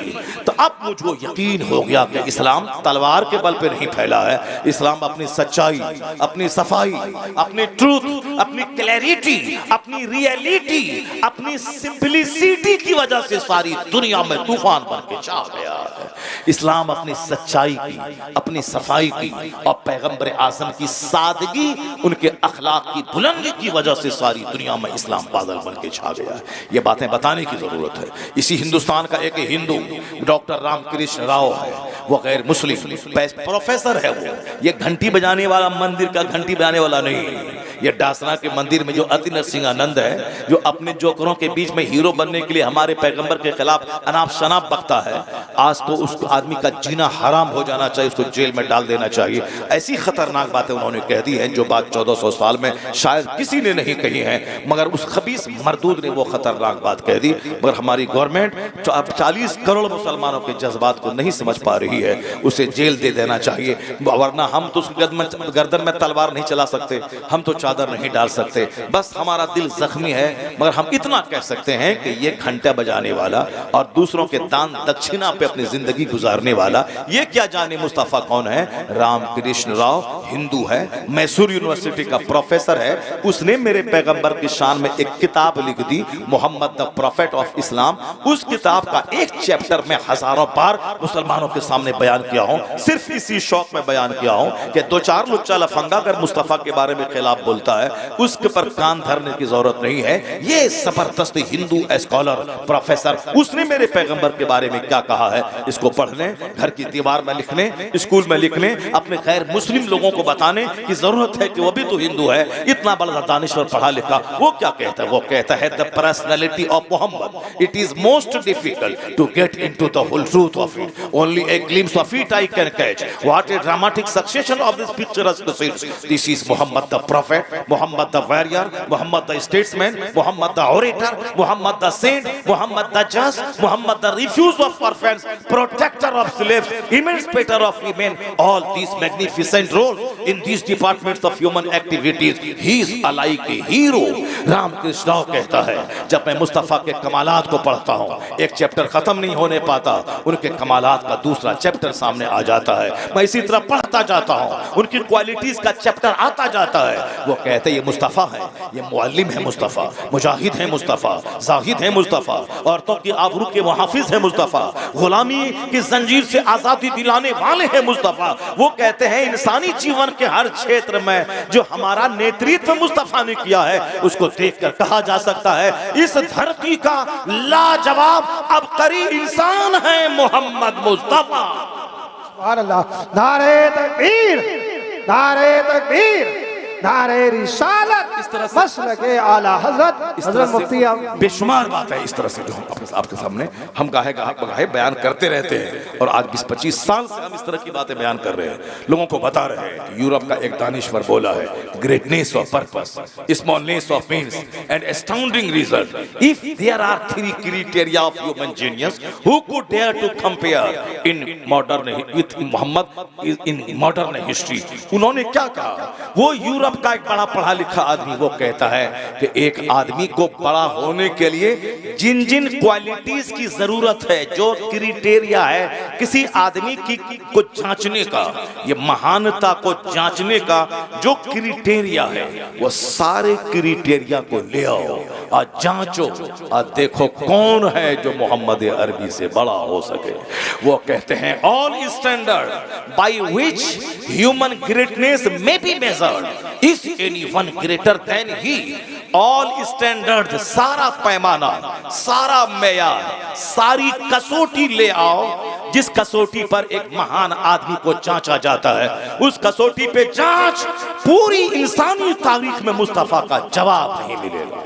तो अब मुझको यकीन हो गया कि इस्लाम तलवार के बल पे नहीं फैला है। इस्लाम अपनी सच्चाई, अपनी सफाई, अपनी ट्रूथ, अपनी क्लैरिटी, अपनी रियलिटी, अपनी सिंपलिसिटी की वजह से सारी दुनिया में तूफान बन के छा गया है। इस्लाम अपनी सच्चाई की, अपनी सफाई की और पैगंबर आज़म की सादगी, उनके अखलाक की बुलंदी की वजह से सारी दुनिया में इस्लाम बादल बन के छा गया है। ये बातें बताने की जरूरत है। इसी हिंदुस्तान का एक हिंदू डॉक्टर रामकृष्ण राव है, वो गैर मुस्लिम प्रोफेसर है। वो ये घंटी बजाने वाला मंदिर का घंटी बजाने वाला नहीं, ये डासना के मंदिर में जो अति नरसिंहानंद है, जो अपने जोकरों के बीच में हीरो बनने के लिए हमारे पैगंबर के खिलाफ अनाप शनाप बकता है, आज तो उस आदमी का जीना हराम हो जाना चाहिए, उसको जेल में डाल देना चाहिए। ऐसी खतरनाक बातें उन्होंने कह दी हैं जो बात 1400 साल में शायद किसी ने नहीं कही है, मगर उस खबीस मरदूद ने वो खतरनाक बात कह दी। मगर हमारी गवर्नमेंट 40 करोड़ मुसलमानों के जज्बात को नहीं समझ पा रही है, उसे जेल दे देना चाहिए, वरना हम तो उसकी गर्दन में तलवार नहीं चला सकते, हम तो चादर नहीं डाल सकते। बस हमारा दिल जख्मी है, मगर हम इतना कह सकते हैं कि ये घंटा बजाने वाला और दूसरों के दान दक्षिणा पे अपनी जिंदगी गुजारने वाला, ये क्या जाने मुस्तफ़ा कौन है? रामकृष्ण राव हिंदू है, मैसूर यूनिवर्सिटी का प्रोफेसर है। उसने मेरे पैगंबर की शान में एक किताब लिख दी, Muhammad the prophet of Islam. उस किताब का एक चैप्टर में हजारों बार मुसलमानों के सामने बयान किया हूं, सिर्फ इसी शौक में बयान किया हूं कि दो चार लुच्चा लफंगा अगर मुस्तफ़ा के बारे में खिलाफ बोलता है उसके पर कान धरने की जरूरत नहीं है। ये जबरदस्त हिंदू स्कॉलर प्रोफेसर, उसने मेरे पैगंबर के बारे में क्या कहा है, इसको पढ़ने, घर की दीवार में लिखने, स्कूल में लिखने, अपने गैर मुस्लिम लोगों को बताने की जरूरत है कि वो भी तो हिंदू है। इतना बड़ा दानिश्वर पढ़ा लिखा, वो क्या कहता है? वो कहता है the personality of Muhammad, it is most difficult to get into the whole truth of it, only a glimpse of it I can catch, what a dramatic succession of this picturesque scenes, this is Muhammad the prophet, Muhammad the warrior, Muhammad the statesman, Muhammad the orator, Muhammad the saint, Muhammad the just, Muhammad the refuge of orphans, protector of slaves, emancipator of women, all these magnificent roles in these departments of human activities, he is alike a hero। Ramakrishna Rao कहता है जब मैं मुस्तफ़ा के कमालात को पढ़ता हूँ, एक chapter खत्म नहीं होने पाता, उनके कमालात का दूसरा चैप्टर सामने आ जाता है। मैं इसी तरह पढ़ता जाता हूँ, उनकी क्वालिटीज का चैप्टर आता जाता है। वो कहते ये मुस्तफ़ा है, ये मुअल्लिम है मुस्तफ़ा, मुजाहिद है मुस्तफ़ा, जाहिद है मुस्तफ़ा, औरतों की आबरू के मुहाफिज है मुस्तफ़ा, गुलामी की जंजीर से आज़ादी दिलाने वाले हैं मुस्तफ़ा। वो कहते हैं इंसानी जीवन के हर क्षेत्र में जो हमारा नेतृत्व मुस्तफ़ा ने किया है उसको देखकर कहा जा सकता है इस धरती का लाजवाब अबकरी इंसान है मोहम्मद मुस्तफ़ा। नारे तकबीर, नारे तकबीर, नारे रिसालत, इस तरह से मसलके आला हज़रत मुफ्ती बेशुमार बात है। इस तरह से जो हम आपके सामने हम गाहे बयान करते रहते हैं और आज 20-25 साल से हम इस तरह की बातें बयान कर रहे हैं, लोगों को बता रहे हैं कि यूरोप का एक दानिश्वर बोला है, greatness of purpose, smallness of means and astounding result, if there are 3 criteria of human genius who could dare to compare in modern with Muhammad in modern history. उन्होंने क्या कहा? वो यूरोप का एक बड़ा पढ़ा लिखा आदमी वो कहता है कि एक आदमी को बड़ा होने के लिए जिन जिन क्वालिटीज की जरूरत है, जो क्राइटेरिया है किसी आदमी की को जांचने का, ये महानता को जांचने का जो क्राइटेरिया है, वो सारे क्राइटेरिया को ले आओ और जांचो और देखो कौन है जो मोहम्मद अरबी से बड़ा हो सके। वो कहते हैं all standard by which human greatness may be measured, is anyone greater than he? All standard, सारा पैमाना, सारा मेयार, सारी कसौटी ले आओ जिस कसौटी पर एक महान आदमी को जांचा जाता है, उस कसौटी पे जांच पूरी इंसानी तारीख में मुस्तफा का जवाब नहीं मिलेगा,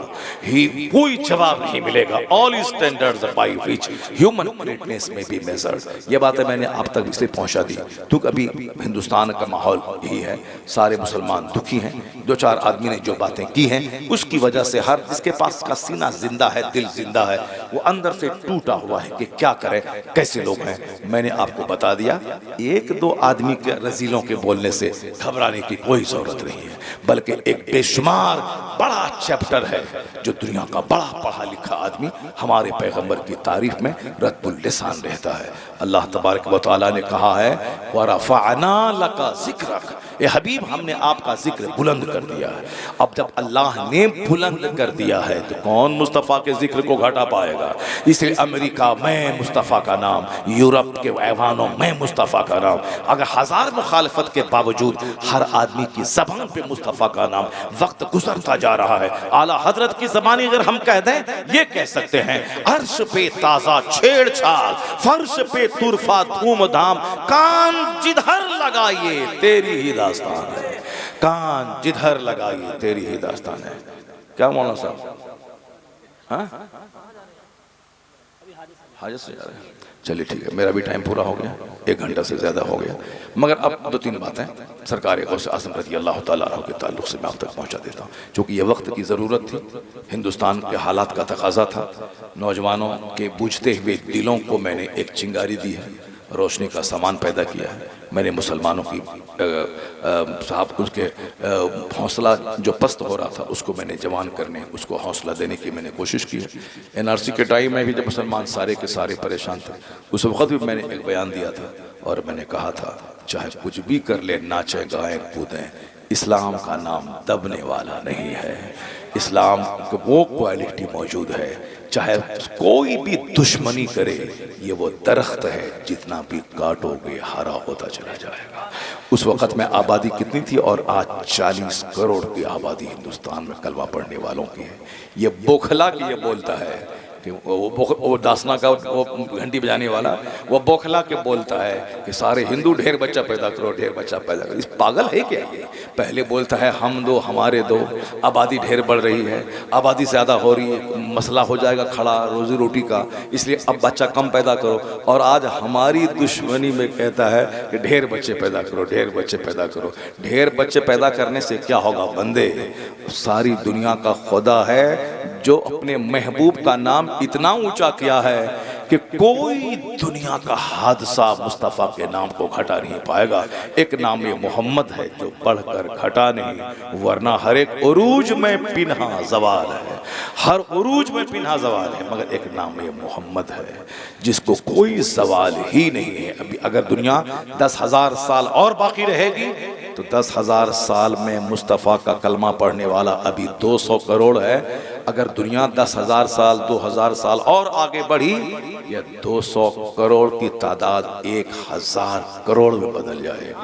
कोई जवाब नहीं मिलेगा। All standards by which human greatness में बी मेजर्ड। ये बातें मैंने आप तक इसलिए पहुंचा दी क्योंकि अभी हिंदुस्तान का माहौल यही है, सारे मुसलमान दुखी हैं। दो चार आदमी ने जो बातें की हैं उसकी वजह से हर जिसके पास का सीना जिंदा है, दिल जिंदा है, वो अंदर से टूटा हुआ है कि क्या करें, कैसे लोग हैं। मैंने आपको बता दिया, एक दो आदमी के रजीलों के बोलने से घबराने की कोई जरूरत नहीं है, बल्कि एक बेशुमार बड़ा चैप्टर है जो दुनिया का बड़ा पढ़ा लिखा आदमी हमारे पैगंबर की तारीफ में रद्दुल लिसान रहता है। अल्लाह तबारक व तआला ने कहा है वरफ़अना लका ज़िक्रक, ए हबीब हमने आपका जिक्र बुलंद कर दिया है। अब जब अल्लाह ने बुलंद कर दिया है तो कौन मुस्तफ़ा के जिक्र को घटा पाएगा। इसलिए अमेरिका में मुस्तफ़ा का नाम, यूरोप के ऐवानों में मुस्तफ़ा का नाम, अगर हजार मुखालफत के बावजूद हर आदमी की ज़बान पे मुस्तफ़ा का नाम वक्त गुजरता जा रहा है। आला हजरत की ज़बानी अगर हम कह दें, ये कह सकते हैं अर्श पे ताज़ा छेड़छाड़, फर्श पे तुरफा धूमधाम, कान जिधर लगाइए तेरी ही दास्तान है, कान जिधर लगाइए तेरी ही दास्तान है। क्या मौलाना साहब, हाँ हाजत से जा रहे हैं? चलिए ठीक है, मेरा भी टाइम पूरा हो गया, 1 घंटा से ज़्यादा हो गया, मगर अब 2-3 बातें सरकार गौसे आज़म रज़ी अल्लाह तआला अन्हु के ताल्लुक़ से मैं आप तक पहुँचा देता हूँ, क्योंकि ये वक्त की ज़रूरत थी, हिंदुस्तान के हालात का तकाज़ा था। नौजवानों के बूझते हुए दिलों को मैंने एक चिंगारी दी है, रोशनी का सामान पैदा किया है। मैंने मुसलमानों की साहब उसके हौसला जो पस्त हो रहा था उसको मैंने जवान करने, उसको हौसला देने की मैंने कोशिश की है। NRC के टाइम में भी जब मुसलमान सारे के सारे परेशान थे, उस वक्त भी मैंने एक बयान दिया था और मैंने कहा था चाहे कुछ भी कर ले, नाचे गाएं कूदें, इस्लाम का नाम दबने वाला नहीं है। इस्लाम की वो क्वालिटी मौजूद है, चाहे कोई भी दुश्मनी करे, ये वो दरख्त है जितना भी काटोगे हरा होता चला जाएगा। उस वक़्त में आबादी कितनी थी और आज 40 करोड़ की आबादी हिंदुस्तान में कलमा पढ़ने वालों की है। ये बोखला की ये बोलता है कि वो दासना का वो घंटी बजाने वाला, वो बोखला के बोलता है कि सारे हिंदू ढेर बच्चा पैदा करो, ढेर बच्चा पैदा करो। इस पागल है क्या ये? पहले बोलता है हम दो हमारे दो, आबादी ढेर बढ़ रही है, आबादी ज़्यादा हो रही है, मसला हो जाएगा खड़ा रोज़ी रोटी का, इसलिए अब बच्चा कम पैदा करो। और आज हमारी दुश्मनी में कहता है कि ढेर बच्चे पैदा करो, ढेर बच्चे पैदा करो। ढेर बच्चे पैदा करने से क्या होगा बंदे? सारी दुनिया का खुदा है जो अपने महबूब का नाम इतना ऊंचा किया है कि कोई दुनिया का हादसा मुस्तफ़ा के नाम को घटा नहीं पाएगा। एक नाम ये मोहम्मद है जो बढ़कर घटा नहीं, वरना हर एक उरूज में पिन्हा ज़वाल है, हर उरूज में पिन्हा ज़वाल है, मगर एक नाम ये मोहम्मद है जिसको कोई ज़वाल ही नहीं है। अभी अगर दुनिया 10,000 साल और बाकी रहेगी तो 10,000 साल में मुस्तफ़ा का कलमा पढ़ने वाला अभी 200 करोड़ है। अगर दुनिया 10,000 साल 2,000 साल और आगे बढ़ी, यह 200 करोड़ की तादाद 1,000 करोड़ में बदल जाएगी।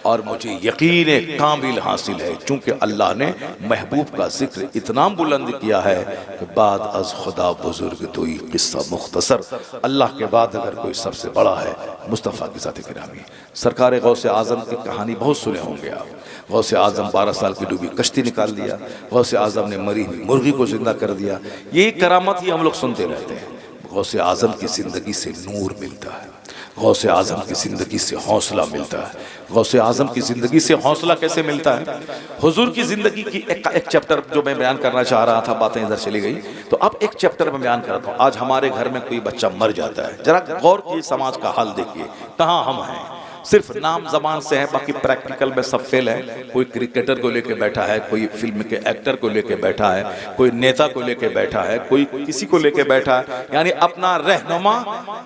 और मुझे यकीन कामिल हासिल है, चूँकि अल्लाह ने महबूब का जिक्र इतना बुलंद किया है कि बाद अज खुदा बुजुर्ग तो किस्सा मुख्तसर, अल्लाह के बाद अगर कोई सबसे बड़ा है मुस्तफ़ा की ज़ात गिरामी। सरकार गौसे आज़म की कहानी बहुत सुने होंगे आप। गौसे आज़म 12 साल की डूबी कश्ती निकाल दिया, गौसे आज़म ने मरी हुई मुर्गी को जिंदा कर दिया। यही करामत ही हम लोग सुनते रहते हैं। गौसे आज़म की ज़िंदगी से नूर मिलता है, गौसे आज़म की ज़िंदगी से हौसला मिलता है। गौसे आज़म की ज़िंदगी से हौसला कैसे मिलता है? हुजूर की ज़िंदगी की एक चैप्टर जो मैं बयान करना चाह रहा था, बातें इधर चली गई, तो अब एक चैप्टर में बयान करता हूँ। आज हमारे घर में कोई बच्चा मर जाता है, जरा गौर कीजिए, समाज का हाल देखिए, कहाँ हम हैं। सिर्फ नाम जबान से है, बाकी प्रैक्टिकल में सब फेल है। कोई क्रिकेटर को लेके बैठा है, कोई फिल्म के एक्टर को लेके बैठा है, कोई नेता को लेके बैठा है, कोई किसी को लेके बैठा है, यानी अपना रहनुमा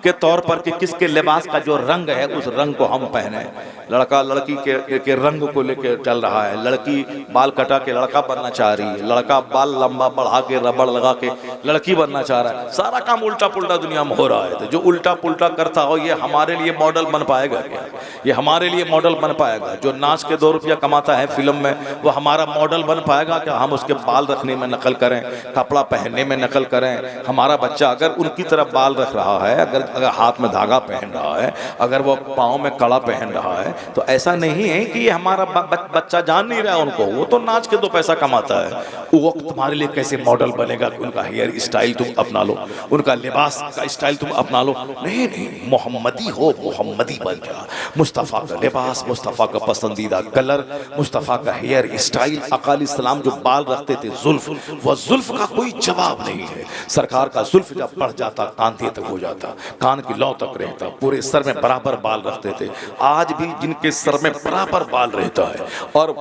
के तौर पर कि किसके लिबास का जो रंग है उस रंग को हम पहने। लड़का लड़की के रंग को लेके चल रहा है, लड़की बाल कटा के लड़का बनना चाह रही है, लड़का बाल लंबा बढ़ा के रबड़ लगा के लड़की बनना चाह रहा है। सारा काम उल्टा पुल्टा दुनिया में हो रहा है। तो जो उल्टा पुल्टा करता हो ये हमारे लिए मॉडल बन पाएगा क्या? ये हमारे लिए मॉडल बन पाएगा? जो नाच के 2 रुपया कमाता है फिल्म में, वो हमारा मॉडल बन पाएगा क्या? हम उसके बाल रखने में नकल करें, कपड़ा पहनने में नकल करें? हमारा बच्चा अगर उनकी तरह बाल रख रहा है, अगर हाथ में धागा पहन रहा है, अगर वो पाँव में कड़ा पहन रहा है, तो ऐसा नहीं है कि ये हमारा बच्चा जान नहीं रहा है उनको। वो तो नाच के 2 पैसा कमाता है। वो तुम्हारे लिए कैसे मॉडल बनेगा कि उनका हेयर स्टाइल तुम अपना लो, उनका लिबास का स्टाइल तुम अपना लो? नहीं नहीं, मोहम्मदी हो, मोहम्मदी बन जा। मुस्तफ़ा का लिबास, मुस्तफ़ा का पसंदीदा कलर, मुस्तफ़ा का हेयर स्टाइल। अकाली सलाम जो बाल रखते थे जुल्फ, वह जुल्फ का कोई जवाब नहीं है। सरकार का जुल्फ जब बढ़ जाता कांधे तक हो जाता, कान की लौ तक रहता, पूरे सर में बराबर बाल रखते थे। आज भी जिनके सर में बराबर बाल रहता है और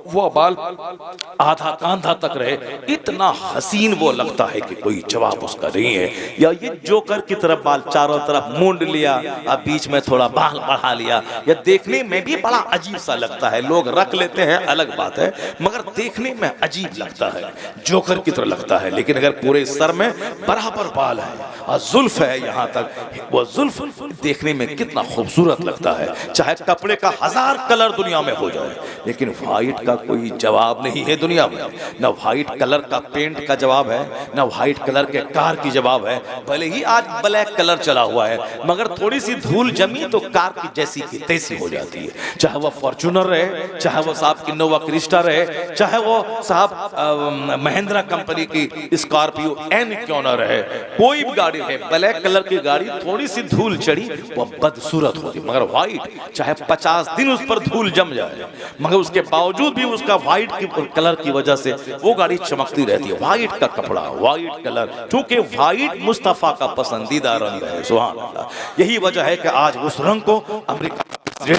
वह बाल आधा कांधा तक रहे, इतना हसीन वो लगता है कि कोई जवाब उसका नहीं है। या ये जोकर की तरफ बाल चारों तरफ मूंड लिया, अब बीच में थोड़ा बाल बढ़ा लिया, या देखने में भी बड़ा अजीब सा लगता है। लोग रख लेते हैं अलग बात है, मगर देखने में अजीब लगता है, जोकर की तरह लगता है। लेकिन अगर पूरे सर में बराबर बाल है और जुल्फ है यहाँ तक, वो जुल्फ देखने में कितना खूबसूरत लगता है। चाहे कपड़े का 1000 कलर दुनिया में हो जाए, लेकिन व्हाइट का कोई जवाब नहीं है दुनिया में। न व्हाइट कलर का पेंट का जवाब है, न व्हाइट कलर के कार की जवाब है। भले ही आज ब्लैक कलर चला हुआ है, मगर थोड़ी सी धूल जमी तो कार की जैसी की तैसी हो जाती है। चाहे वो फॉर्च्यूनर रहे, चाहे वो साहब इनोवा क्रिस्टा रहे, चाहे वो साहब महिंद्रा कंपनी की स्कॉर्पियो एन क्यों न रहे, कोई भी गाड़ी है, ब्लैक कलर की गाड़ी थोड़ी सी धूल चढ़ी वो बदसूरत होती। मगर व्हाइट चाहे 50 दिन उस पर धूल जम जाए, मगर उसके बावजूद भी उसका व्हाइट की कलर की वजह से वो गाड़ी चमकती रहती है। व्हाइट का कपड़ा, व्हाइट कलर, क्योंकि व्हाइट मुस्तफा का पसंदीदा रंग है। सुभान अल्लाह। यही वजह है कि आज उस रंग को अमेरिका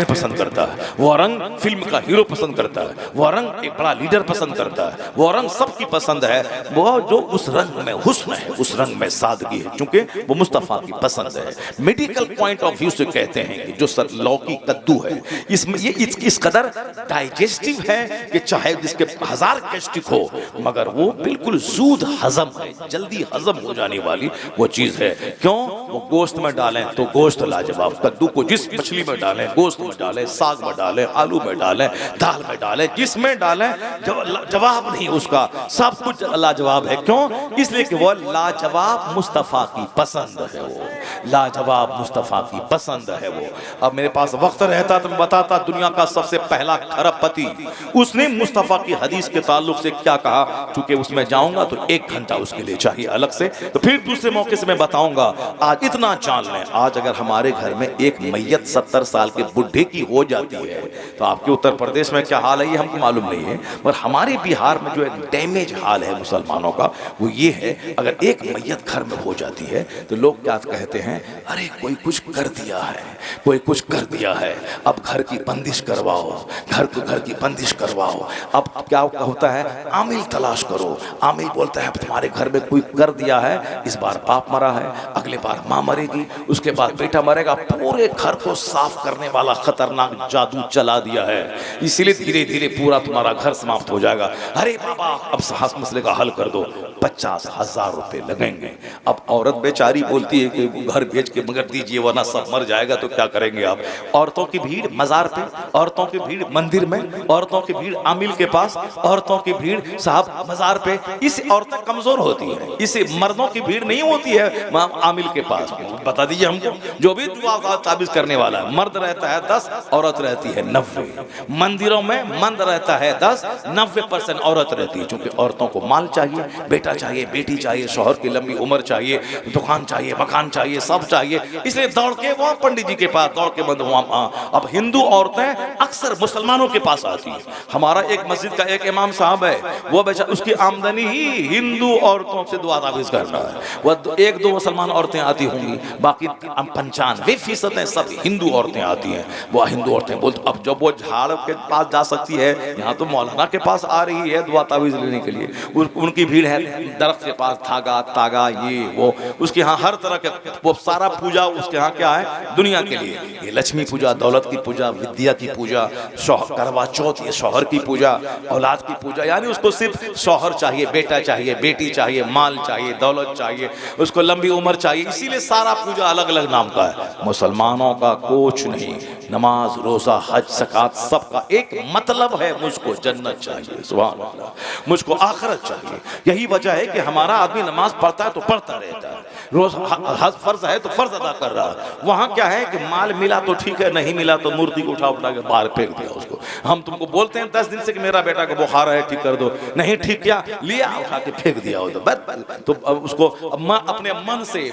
पसंद करता है, वो रंग फिल्म का हीरो पसंद करता है, वो रंग एक बड़ा लीडर पसंद करता है, वो रंग सबकी पसंद है। वो जो उस रंग में हुस्न है, उस रंग में सादगी है, क्योंकि वो मुस्तफा की पसंद है। मेडिकल पॉइंट ऑफ व्यू से कहते हैं कि जो लौकी कद्दू है, इसमें ये इस कदर डाइजेस्टिव है कि चाहे जिसके 1000 गैस्ट्रिक हो, मगर वो बिल्कुल जूद हजम है, जल्दी हजम हो जाने वाली वो चीज है। क्यों? वो गोश्त में डालें तो गोश्त लाजवाब, कद्दू को जिस मछली में डालें, गोश्त में डालें, साग में डालें, आलू में डालें, दाल में डालें, जिसमें डालें जवाब नहीं उसका, सब कुछ लाजवाब है। क्यों? इसलिए कि वो लाजवाब मुस्तफा की पसंद है, वो लाजवाब मुस्तफा की पसंद है वो। अब मेरे पास वक्त रहता तो मैं बताता दुनिया का सबसे पहला खरबपति, उसने मुस्तफा की हदीस के ताल्लुक से क्या कहा। चूंकि उसमें जाऊंगा तो 1 घंटा उसके लिए चाहिए अलग से, तो फिर दूसरे मौके से मैं बताऊंगा। आज इतना जान लें, आज अगर हमारे घर में एक मैयत 70 साल के बुढ़े की हो जाती है, तो आपके उत्तर प्रदेश में क्या हाल है ये हमको मालूम नहीं है, पर हमारे बिहार में जो डैमेज हाल है मुसलमानों का वो ये है, अगर एक मैयत घर में हो जाती है तो लोग क्या कहते हैं, अरे कोई कुछ कर दिया है, कोई कुछ कर दिया है, अब घर की बंदिश करवाओ, घर की बंदिश करवाओ। अब क्या होता है, आमिल तलाश करो। आमिल बोलता है तुम्हारे घर में कोई कर दिया है, इस बार बाप मरा है, अगले बार माँ मरेगी, उसके बाद बेटा मरेगा, पूरे घर को साफ करने वाला खतरनाक जादू चला दिया है, इसलिए धीरे धीरे पूरा तुम्हारा घर समाप्त हो जाएगा। अरे बाबा अब साहस मसले का हल कर दो, 50,000 रुपए लगेंगे। अब औरत बेचारी बोलती है कि घर बेच के मगर दीजिए वरना सब मर जाएगा, तो क्या करेंगे आप? औरतों की भीड़ मजार पे, औरतों की भीड़ मंदिर में, औरतों की भीड़ आमिल के पास, औरतों की भीड़ साहब मजार पे। इस औरतें कमजोर होती है, इसे मर्दों की भीड़ नहीं होती है आमिल के पास। बता दीजिए हमको, जो भी दुआ ताबीज करने वाला है, मर्द रहता है 10, औरत रहती है 90। मंदिरों में मर्द रहता है 10, 90% औरत रहती है, क्योंकि औरतों को माल चाहिए, बेटा चाहिए, बेटी चाहिए, शौहर की लंबी उम्र चाहिए, दुकान चाहिए, मकान चाहिए, सब चाहिए, इसलिए दौड़ के वो पंडित जी के पास, दौड़ के बंद वहां। अब हिंदू औरतें अक्सर मुसलमानों के पास आती है। हमारा एक मस्जिद का एक इमाम साहब है, वो बेचारा उसकी आमदनी ही हिंदू औरतों से दुआ ताबीज करना है। वह 1-2 मुसलमान औरतें आती होंगी, बाकी 95% सब हिंदू औरतें आती हैं। वो हिंदू औरतें बोलते, अब जब वो झाड़ के पास जा सकती है, यहाँ तो मौलाना के पास आ रही है दुआ ताबीज लेने के लिए, उनकी भीड़ है दरख्त के पास धागा तागा ये वो, उसके यहाँ हर तरह के वो सारा पूजा उसके यहाँ क्या है, दुनिया के लिए। ये लक्ष्मी पूजा, दौलत की पूजा, विद्या की पूजा, करवा चौथ, ये शौहर की पूजा, औलाद की पूजा, यानी उसको सिर्फ शौहर चाहिए, बेटा चाहिए, बेटी चाहिए, माल चाहिए, दौलत चाहिए, उसको लंबी उम्र चाहिए, इसीलिए सारा पूजा अलग अलग नाम का है। मुसलमानों का कुछ नहीं, नमाज रोजा हज ज़कात सबका एक मतलब है, मुझको जन्नत चाहिए, सुभान अल्लाह, मुझको आखिरत चाहिए। यही वजह है कि हमारा आदमी नमाज पढ़ता है तो पढ़ता रहता है, रोज हज फर्ज है तो फर्ज अदा कर रहा है। वहाँ क्या है कि माल मिला तो ठीक है, नहीं मिला तो मूर्ति को उठा के बाहर फेंक दिया उसको। हम तुमको बोलते हैं 10 दिन से कि मेरा बेटा को बुखार है, ठीक कर दो, नहीं ठीक किया, लिया उठा के फेंक दिया तो उसको अपने मन से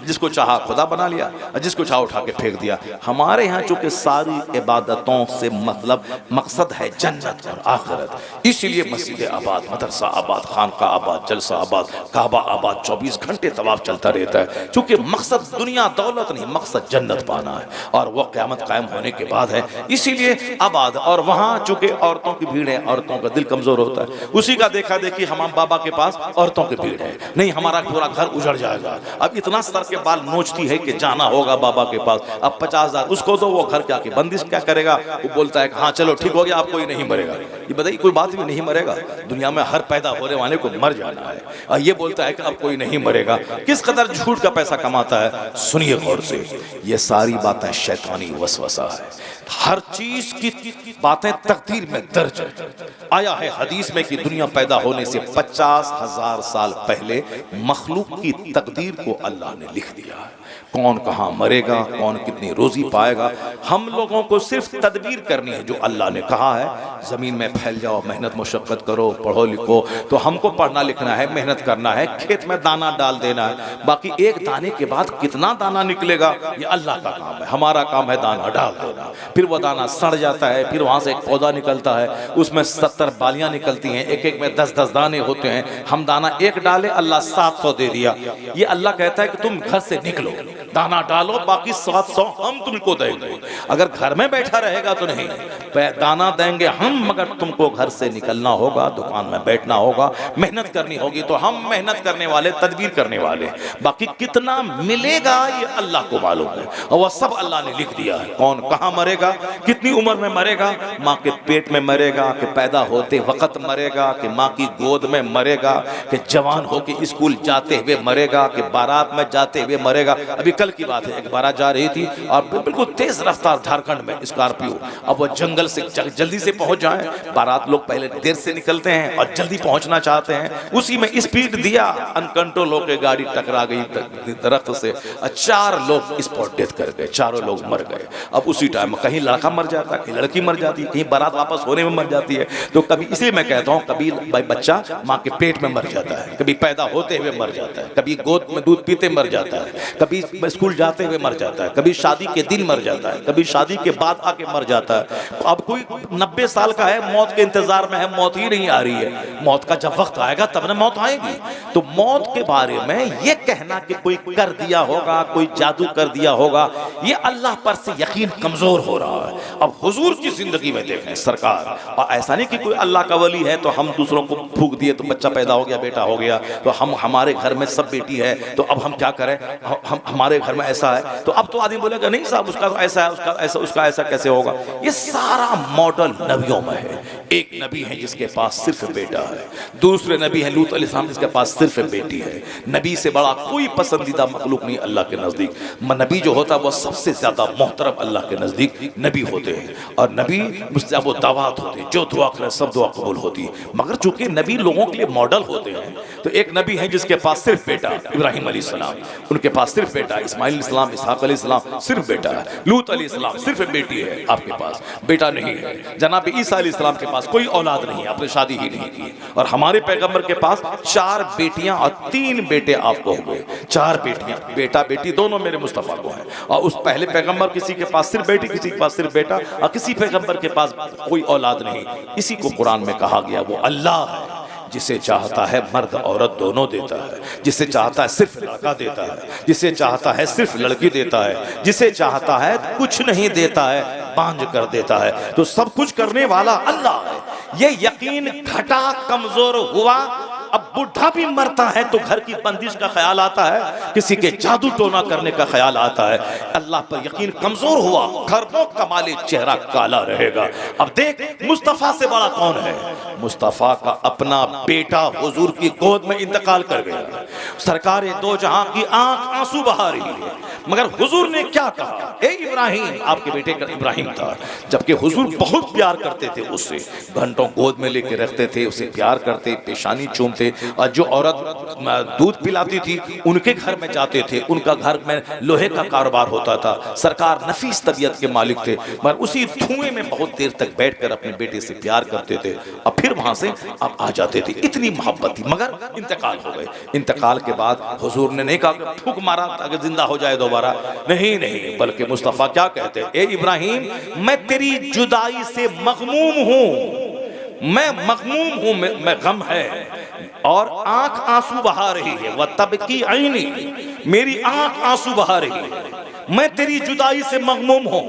जिसको चाहा खुदा बना लिया, जिसको चाहा उठा के फेंक दिया। हमारे यहाँ चूंकि सारी इबादतों से मतलब मकसद है जन्नत और आखिरत, इसीलिए मस्जिद आबाद, मदरसा आबाद, खानका आबाद, जलसा आबाद, काबा आबाद, 24 घंटे तवाफ चलता रहता है, क्योंकि मकसद दुनिया दौलत नहीं, मकसद जन्नत पाना है और वह क़यामत कायम होने के बाद है, इसीलिए आबाद। और वहाँ चूंकि औरतों की भीड़ है, औरतों का दिल कमजोर होता है, उसी का देखा देखी हमाम बाबा के पास औरतों की भीड़ है, नहीं हमारा पूरा घर उजड़ जाएगा। अब इतना सर के बाल नोचती है कि जाना होगा बाबा के पास, अब 50,000 उसको दो, वो घर क्या की बंदिश क्या करेगा, वो बोलता है कि हाँ चलो ठीक हो गया, आप कोई नहीं मरेगा। ये बताइए कोई बात भी नहीं मरेगा, दुनिया में हर पैदा होने वाले को मर जाना है, और ये बोलता है कि अब कोई नहीं मरेगा। किस कदर झूठ का पैसा कमाता है, सुनिए गौर से, ये सारी बातें शैतानी वसवसा है। हर चीज की बातें तकदीर में दर्ज है। आया है हदीस में कि दुनिया पैदा होने से 50,000 साल पहले मखलूक की तकदीर को अल्लाह ने लिख दिया है, कौन कहाँ मरेगा, कौन कितनी रोजी पाएगा। हम लोगों को सिर्फ तदबीर करनी है, जो अल्लाह ने कहा है जमीन में फैल जाओ, मेहनत मुशक्कत करो, पढ़ो लिखो, तो हमको पढ़ना लिखना है, मेहनत करना है, खेत में दाना डाल देना है, बाकी एक दाने के बाद कितना दाना निकलेगा ये अल्लाह का काम है, हमारा काम है दाना डाल देना। फिर वो दाना सड़ जाता है, फिर वहां से एक पौधा निकलता है, उसमें 70 बालियां निकलती हैं, एक एक में 10-10 दाने होते हैं। हम दाना एक डाले, अल्लाह 700 दे दिया। ये अल्लाह कहता है कि तुम घर से निकलो, दाना डालो, बाकी 700 हम तुमको देंगे। अगर घर में बैठा रहेगा तो नहीं, दाना देंगे हम, मगर तुमको घर से निकलना होगा, दुकान में बैठना होगा, मेहनत करनी होगी। तो हम मेहनत करने वाले, तदबीर करने वाले, बाकी कितना मिलेगा ये अल्लाह को मालूम है, और वह सब अल्लाह ने लिख दिया है। कौन कहाँ मरेगा, कितनी उम्र में मरेगा, माँ के पेट में मरेगा कि पैदा होते वक्त मरेगा, कि माँ की गोद में मरेगा, कि जवान होके स्कूल जाते हुए मरेगा, कि बारात में जाते हुए मरेगा। अभी कल की बात है, एक बारात जा रही थी और बिल्कुल तेज रफ्तार झारखंड में स्कॉर्पियो, अब वो जंगल से जल्दी से पहुंच जाए, बारात लोग पहले देर से निकलते हैं और जल्दी पहुंचना चाहते हैं, उसी में स्पीड दिया, अनकंट्रोल होकर गाड़ी टकरा गई दरख्त से, 4 लोग स्पॉट डेथ कर गए, 4 लोग मर गए। अब उसी टाइम कहीं लड़का मर जाता है, कहीं लड़की मर जाती है, कहीं बारात वापस होने में मर जाती है। तो कभी, इसलिए मैं कहता हूँ, कभी बच्चा माँ के पेट में मर जाता है, कभी पैदा होते हुए मर जाता है, कभी गोद में दूध पीते मर जाता है, कभी स्कूल जाते हुए मर जाता है, कभी शादी के दिन मर जाता है, कभी शादी के बाद आके मर जाता है। अब कोई 90 साल का है, मौत के इंतजार में है, मौत ही नहीं आ रही है। मौत का जब वक्त आएगा तब ना मौत आएगी। तो मौत के बारे में ये कहना कि कोई कर दिया होगा, कोई जादू कर दिया होगा, ये अल्लाह पर से यकीन कमजोर हो रहा है। अब हुजूर की जिंदगी में देखें सरकार, और ऐसा नहीं कि कोई अल्लाह का वली है तो हम दूसरों को फूंक दिए तो बच्चा पैदा हो गया, बेटा हो गया, तो हम, हमारे घर में सब बेटी है तो अब हम क्या करें, हम हमारे घर में ऐसा है, तो अब तो आदमी बोलेगा नहीं साहब उसका तो ऐसा है, उसका ऐसा कैसे होगा। ये सारा मॉडल नबियों में है। एक नबी है जिसके पास सिर्फ बेटा है, दूसरे नबी है लूत अलैहिस्सलाम जिसके पास सिर्फ बेटी है। नबी से बड़ा कोई पसंदीदा मखलूक नहीं अल्लाह के नजदीक। नबी जो होता है वो सबसे ज्यादा मोहतरम अल्लाह के नजदीक नबी होते हैं, और नबी मुझसे वो दावत होते हैं, जो दुआ करें सब दुआ कबूल होती है। मगर चूंकि नबी लोगों के लिए मॉडल होते हैं, तो एक नबी है जिसके पास सिर्फ बेटा, इब्राहिम अलैहिस्सलाम, उनके पास सिर्फ बेटा, इस्माइल अलैहिस्सलाम, इसहाक अलैहिस्सलाम सिर्फ बेटा है, लूत अलैहिस्सलाम सिर्फ बेटी है, आपके पास बेटा नहीं है। जनाब ईसा अलैहिस्सलाम के पास कोई औलाद नहीं है, आपने शादी ही नहीं की। और हमारे पैगंबर के पास 4 बेटियां और 3 बेटे आपको हो गए, 4 बेटियां, बेटा बेटी दोनों मेरे मुस्तफा को है। और उस पहले पैगंबर किसी के पास सिर्फ बेटी, किसी के पास सिर्फ बेटा, और किसी पैगंबर के पास कोई औलाद नहीं। इसी को कुरान में कहा गया वो अल्लाह है जिसे चाहता है मर्द औरत दोनों देता है, जिसे चाहता है सिर्फ लड़का देता है, जिसे चाहता है सिर्फ लड़की देता है, जिसे चाहता है कुछ नहीं देता है, बांझ कर देता है। तो सब कुछ करने वाला अल्लाह है। ये यकीन घटा, कमजोर हुआ, अब बुढ़ा भी मरता है तो घर की बंदिश का ख्याल आता है, किसी के जादू टोना करने का ख्याल आता है। अल्लाह पर यकीन कमजोर हुआ, खरबों कमाले चेहरा काला रहेगा। अब देख मुस्तफा से बड़ा कौन है? मुस्तफा का अपना बेटा हुजूर की गोद में इंतकाल कर गया। सरकार दो जहां की आंख आंसू बहा रही है, मगर हुजूर ने क्या कहा? ए इब्राहिम, आपके बेटे का इब्राहिम था, जबकि हुजूर बहुत प्यार करते थे उससे, घंटों गोद में लेके रखते थे, उसे प्यार करते, पेशानी चूमते। और जो औरत दूध पिलाती थी उनके घर में जाते थे, उनका घर में लोहे का कारोबार होता था। सरकार नफीस तबीयत के मालिक थे, मगर उसी धुएं में बहुत देर तक बैठकर अपने बेटे से प्यार करते थे और फिर वहां से अब आ जाते थे। इतनी मोहब्बत थी, मगर इंतकाल हो गए। इंतकाल के बाद हुजूर ने नहीं कहा कि फूंक मारा ताकि जिंदा हो जाए दोबारा, नहीं नहीं, बल्कि मुस्तफा क्या कहते हैं? ए इब्राहिम, मैं तेरी जुदाई से मगमूम हूं, मैं मगमूम हूं, मैं गम है और आंख आंसू बहा रही है। वह तब की आईनी, मेरी आंख आंसू बहा रही है, मैं तेरी जुदाई से मगमूम हूं,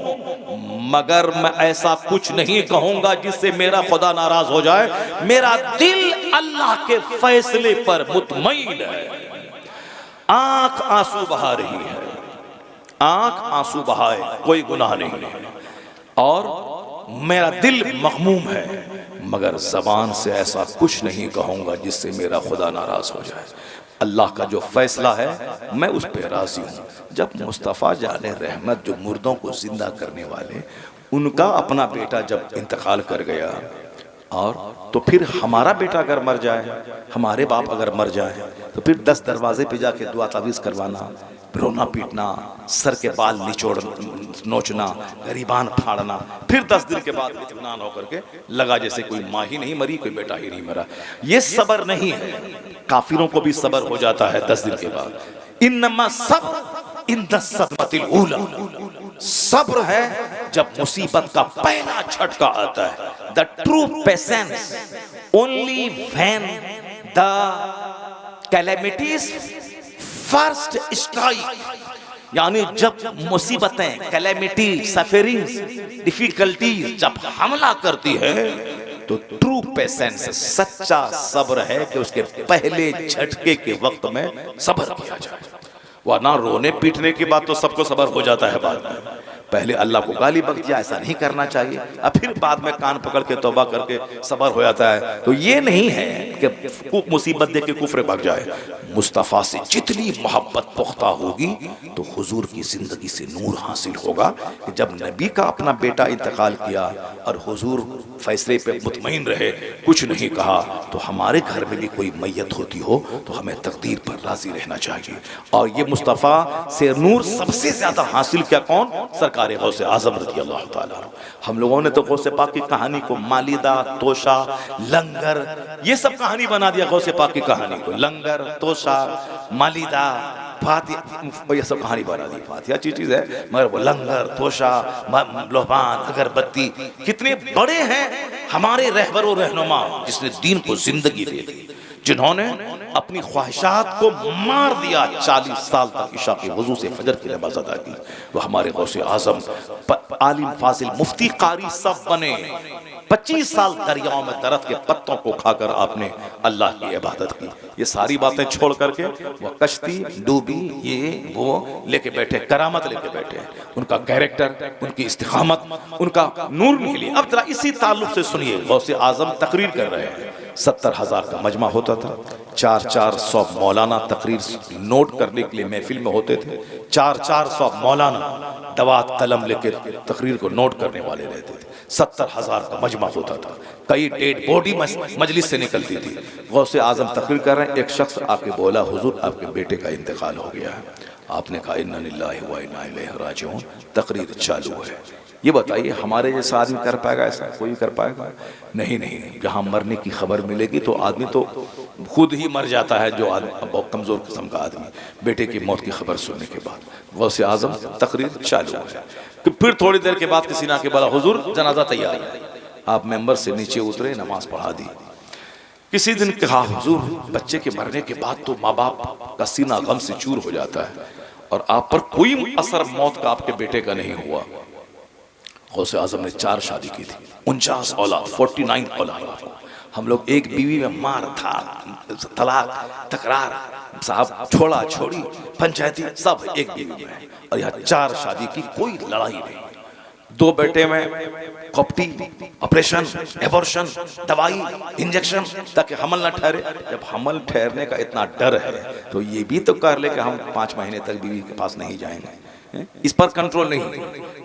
मगर मैं ऐसा कुछ नहीं कहूंगा जिससे मेरा खुदा नाराज हो जाए। मेरा दिल अल्लाह के फैसले पर मुतमईन है। आंख आंसू बहा रही है, आंख आंसू बहाए, कोई गुनाह नहीं है, और मेरा दिल मगमूम है, मगर जबान से ऐसा कुछ नहीं कहूंगा जिससे मेरा खुदा नाराज हो जाए। अल्लाह का जो फैसला है मैं उस पर राजी हूँ। जब मुस्तफ़ा जाने रहमत, जो मुर्दों को जिंदा करने वाले, उनका अपना बेटा जब इंतकाल कर गया, और तो फिर हमारा बेटा अगर मर जाए, हमारे बाप अगर मर जाए, तो फिर 10 दरवाजे पे जाके दुआ तावीज़ करवाना, रोना पीटना, सर के बाल निचोड़ नोचना, गरीबान फाड़ना, फिर 10 दिन के बाद इत्मीनान होकर के लगा जैसे कोई माँ ही नहीं मरी, कोई बेटा ही नहीं मरा। ये सब्र नहीं है। काफिरों को भी सब्र हो जाता है 10 दिन के बाद। इन्नमा सब्र इंद सदमतिल ऊला, सब्र है जब मुसीबत का पहला झटका आता है। The true patience only when the calamities first strike, यानी जब मुसीबतें, कैलेमिटी, सफरिंग्स, डिफिकल्टीज जब हमला करती है, तो ट्रू पेशेंस, सच्चा सब्र है कि उसके पहले झटके के वक्त में सब्र किया जाए। वरना रोने पीटने के बाद तो सबको सब्र हो जाता है, बाद में पहले अल्लाह को गाली बक दिया, ऐसा नहीं करना चाहिए, और फिर बाद में कान पकड़ के तौबा करके सब्र हो जाता है। तो ये नहीं है कि मुसीबत देख के कुफ्र भाग जाए। मुस्तफ़ा से जितनी मोहब्बत पुख्ता होगी तो हुजूर की जिंदगी से नूर हासिल होगा। कि जब नबी का अपना बेटा इंतकाल किया और हुजूर फैसले पे मुतमईन रहे, कुछ नहीं कहा, तो हमारे घर में भी कोई मैयत होती हो तो हमें तकदीर पर राजी रहना चाहिए। और ये मुस्तफ़ा से नूर सबसे ज्यादा हासिल किया कौन? सरकार गौसे आज़म रज़ी अल्लाह ताला। हम लोगों ने तो गौसे पाक की कहानी को मालिदा, तोशा, लंगर, ये सब कहानी बना दिया। गौसे पाक की कहानी को लंगर, तोशा, मालिदा, फातिहा, ये सब कहानी बना दी। फातिहा चीज है, मगर वो लंगर, तोशा, लोबान, अगरबत्ती कितने बड़े हैं हमारे रहबर और रहनुमा, जिसने दीन को जिंदगी दे दी, जिन्होंने अपनी ख्वाहिशात को मार दिया। 40 साल तक इशा के वजू से फजर की नमाज अदा की। वो हमारे गौसे आजम, आलिम, फाजिल, मुफ्ती, कारी सब बने। 25 साल दरियाओं में दरख्त के पत्तों को खाकर आपने अल्लाह की इबादत की। ये सारी बातें छोड़ करके वो कश्ती डूबी, ये वो लेके बैठे, करामत लेके बैठे। उनका कैरेक्टर, उनकी इस्तिकामत, उनका नूर निकली। अब जरा इसी ताल्लुक से सुनिए, गौसे आजम तकरीर कर रहे हैं। 70,000 का मजमा होता था, 400 मौलाना तकरीर नोट करने के लिए महफिल में होते थे। 400 मौलाना दवात कलम लेके तकरीर को नोट करने वाले रहते थे। 70,000 का मजमा होता था, कई डेड बॉडी मजलिस से निकलती थी। गौसे आजम तकरीर कर रहे हैं, एक शख्स आके बोला, हुजूर आपके बेटे का इंतकाल हो गया है। आपने कहा इन्ना लिल्लाहि व इन्ना इलैहि राजिऊन। तकरीर चालू है। ये बताइए हमारे जैसा आदमी कर पाएगा? ऐसा कोई कर पाएगा? नहीं नहीं। जहाँ मरने की खबर मिलेगी तो आदमी तो खुद ही मर जाता है, जो आदमी बहुत कमज़ोर किस्म का आदमी, बेटे की मौत की खबर सुनने के बाद। गौसे आजम तकरीर चालू है कि फिर थोड़ी देर के बाद किसी ने आके बोला, हुजूर जनाजा तैयार है। आप मेंबर से नीचे उतरे, नमाज पढ़ा दी। किसी दिन कहा, हुजूर बच्चे के मरने के बाद तो माँ बाप का सीना गम से चूर हो जाता है और आप पर कोई असर मौत का आपके बेटे का नहीं हुआ। गौसे आजम ने 4 शादी की थी, 49 औलाद, 49 औलाद। हम लोग एक बीवी में मार था, तलाक, तकरार, साहब छोड़ा छोड़ी, पंचायती सब एक बीवी में, और यहाँ 4 शादी की, कोई लड़ाई नहीं। 2 बेटे में कॉप्टी, ऑपरेशन, एबॉर्शन, दवाई, इंजेक्शन, ताकि हमल ना ठहरे। जब हमल ठहरने का इतना डर है तो ये भी तो कर ले कि हम 5 महीने तक बीवी के पास नहीं जाएंगे। इस पर कंट्रोल नहीं।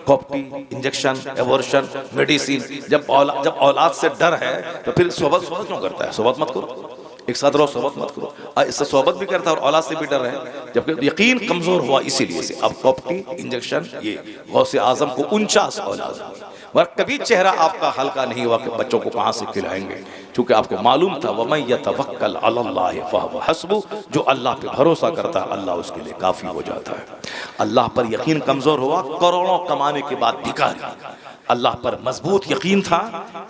कॉप्टी, इंजेक्शन, एबॉर्शन, मेडिसिन, जब औलाद से डर है तो फिर सोबत क्यों करता है? सोबत मत करो, एक साथ रहो, सोबत मत करो। इससे सोबत भी करता है और औलाद से भी डर है, जबकि यकीन कमजोर हुआ इसीलिए से। अब कॉप्टी, इंजेक्शन, ये गौसे आजम को 49 औलाद हुई, मगर कभी चेहरा आपका हल्का नहीं हुआ कि बच्चों को कहां से खिलाएंगे, क्योंकि आपको मालूम था वमन यतवक्कल अलल्लाह फहुव हस्बुह, जो अल्लाह पे भरोसा करता है अल्लाह उसके लिए काफी हो जाता है। अल्लाह पर यकीन कमजोर हुआ, करोड़ों कमाने के बाद भिखारी। अल्लाह पर मजबूत यकीन था,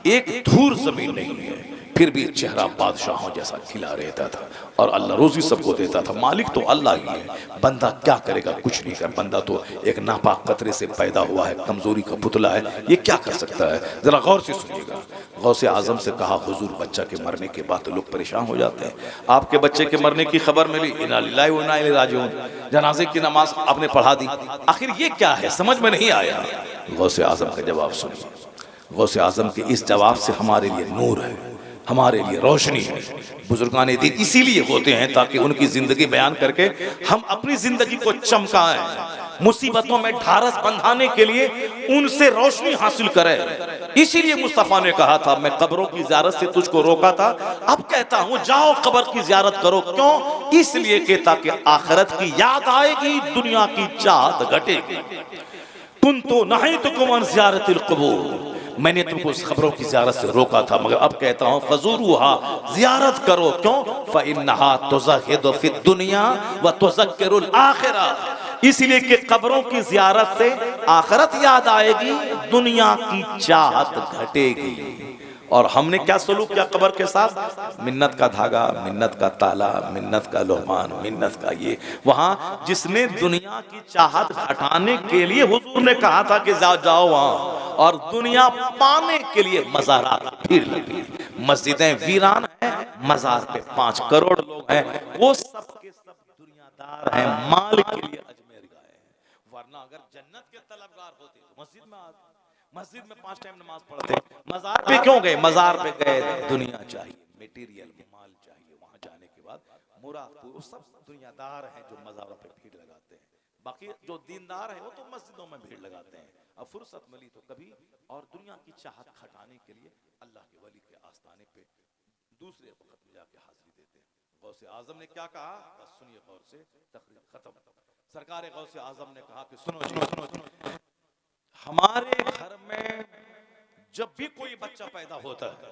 एक धूर जमीन नहीं है, फिर भी चेहरा बादशाहों जैसा खिला रहता था, और अल्लाह रोजी सबको देता था। मालिक तो अल्लाह ही है, बंदा क्या करेगा? कुछ नहीं कर। बंदा तो एक नापाक कतरे से पैदा हुआ है, कमजोरी का पुतला है, ये क्या कर सकता है? जरा गौर से सुनिएगा। गौसे आजम से कहा हुजूर बच्चा के मरने के बाद तो लोग परेशान हो जाते हैं, आपके बच्चे के मरने की खबर मिली, इन्ना लिल्लाहि व इन्ना इलैहि राजिऊन, जनाजे की नमाज आपने पढ़ा दी, आखिर ये क्या है? समझ में नहीं आया। गौसे आजम का जवाब सुनिए। गौसे आजम के इस जवाब से हमारे लिए नूर है, हमारे लिए रोशनी है। बुजुर्गान दीन इसीलिए होते हैं ताकि उनकी जिंदगी बयान करके हम अपनी जिंदगी को चमकाएं, मुसीबतों में ढारस बंधाने के लिए उनसे रोशनी हासिल करें। इसीलिए मुस्तफा ने कहा था, मैं कब्रों की ज़ियारत से तुझको रोका था, अब कहता हूं जाओ कब्र की ज़ियारत करो। क्यों? इसलिए कि ताकि आखिरत की याद आएगी, दुनिया की चाहत घटेगी। कुन्तु नहीतुकुम अन ज़ियारतिल क़ुबूर, मैंने तुमको उस खबरों की ज़ियारत से रोका था, मगर अब कहता हूं फज़ूरुहा, ज़ियारत करो। क्यों? फ़इन्नहा तुज़हिदु फ़िद दुनिया व तुज़क्किरुल आखिरा, इसलिए कि कब्रों की ज़ियारत से आखिरत याद आएगी, दुनिया की चाहत घटेगी। और हमने क्या सलूक किया कब्र के साथ? मिन्नत का धागा, मिन्नत का ताला, मिन्नत का लोहमान, मिन्नत का ये। वहां जिसने दुनिया की चाहत घटाने के लिए हुजूर ने कहा था कि जाओ वहां, और दुनिया पाने के लिए मज़ारात भीड़ लगी, मस्जिदें वीरान हैं, मज़ार पे 5 करोड़ लोग हैं, वो सब के सब दुनियादार हैं, माल के लिए अजमेर गए हैं। वरना अगर जन्नत के तलबगार होते तो मस्जिद में आते, मस्जिद में 5 टाइम नमाज पढ़ते। मज़ार पे क्यों गए? मज़ार पे गए दुनिया चाहिए, मटेरियल माल चाहिए। वहां जाने के बाद मुराद वो सब दुनियादार हैं जो मज़ारों पे भीड़ लगाते हैं, बाकी जो दीनदार हैं वो तो मस्जिदों में भीड़ लगाते हैं। अब फुर्सत मिली तो कभी और दुनिया की चाहत खटाने के लिए अल्लाह के वली के आस्थाने पे दूसरे वक्त में जाके हाजिरी देते हैं। गौसे आजम ने क्या कहा? बस सुनिए गौर से, तकरीर खत्म। सरकार गौसे आजम ने कहा कि सुनो जी, सुनो, हमारे घर में जब भी कोई बच्चा पैदा होता है,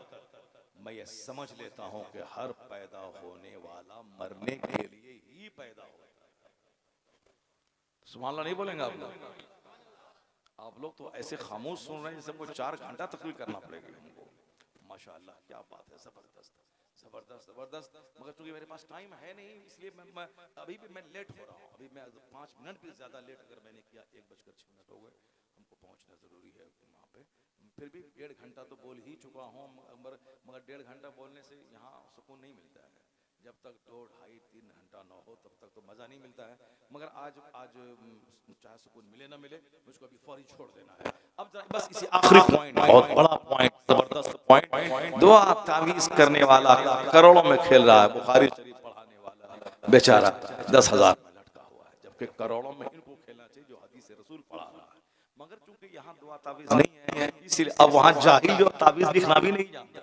मैं ये समझ लेता हूं कि हर पैदा होने वाला मरने के लिए ही पैदा होता है। सुभान अल्लाह नहीं बोलेंगे आप लोग? आप लोग तो ऐसे खामोश सुन रहे हैं जैसे कोई 4 घंटा तकरीर करना पड़ेगा हमको। माशाअल्लाह, क्या बात है, जबरदस्त जबरदस्त जबरदस्त। मगर चूंकि मेरे पास टाइम है नहीं, इसलिए मैं अभी भी मैं लेट हो रहा हूँ। अभी मैं 5 मिनट भी ज्यादा लेट अगर मैंने किया, 1:06 हो गए, हमको पहुंचना जरूरी है वहाँ पे। फिर भी 1.5 घंटा तो बोल ही चुका हूँ, मगर 1.5 घंटा बोलने से यहाँ सुकून नहीं मिलता है। जब तक 2, 2.5, 3 घंटा ना हो तब तक तो मज़ा नहीं मिलता है। मगर आज चाहे सुकून मिले ना मिले, मुझको अभी फौरी छोड़ देना है। अब बस इसी आखिरी पॉइंट, बहुत बड़ा पॉइंट, जबरदस्त पॉइंट, दुआ तावीज़ करने वाला करोड़ों में खेल रहा है, बुखारी शरीफ पढ़ाने वाला बेचारा 10,000 में लटका हुआ है, जबकि करोड़ों में इनको खेलना चाहिए जो हदीस रसूल पढ़ा रहा है। मगर चूंकि यहाँ दुआ तावीज़ नहीं है, इसीलिए अब वहाँ जाहिल जो तावीज़ लिखना भी नहीं जानता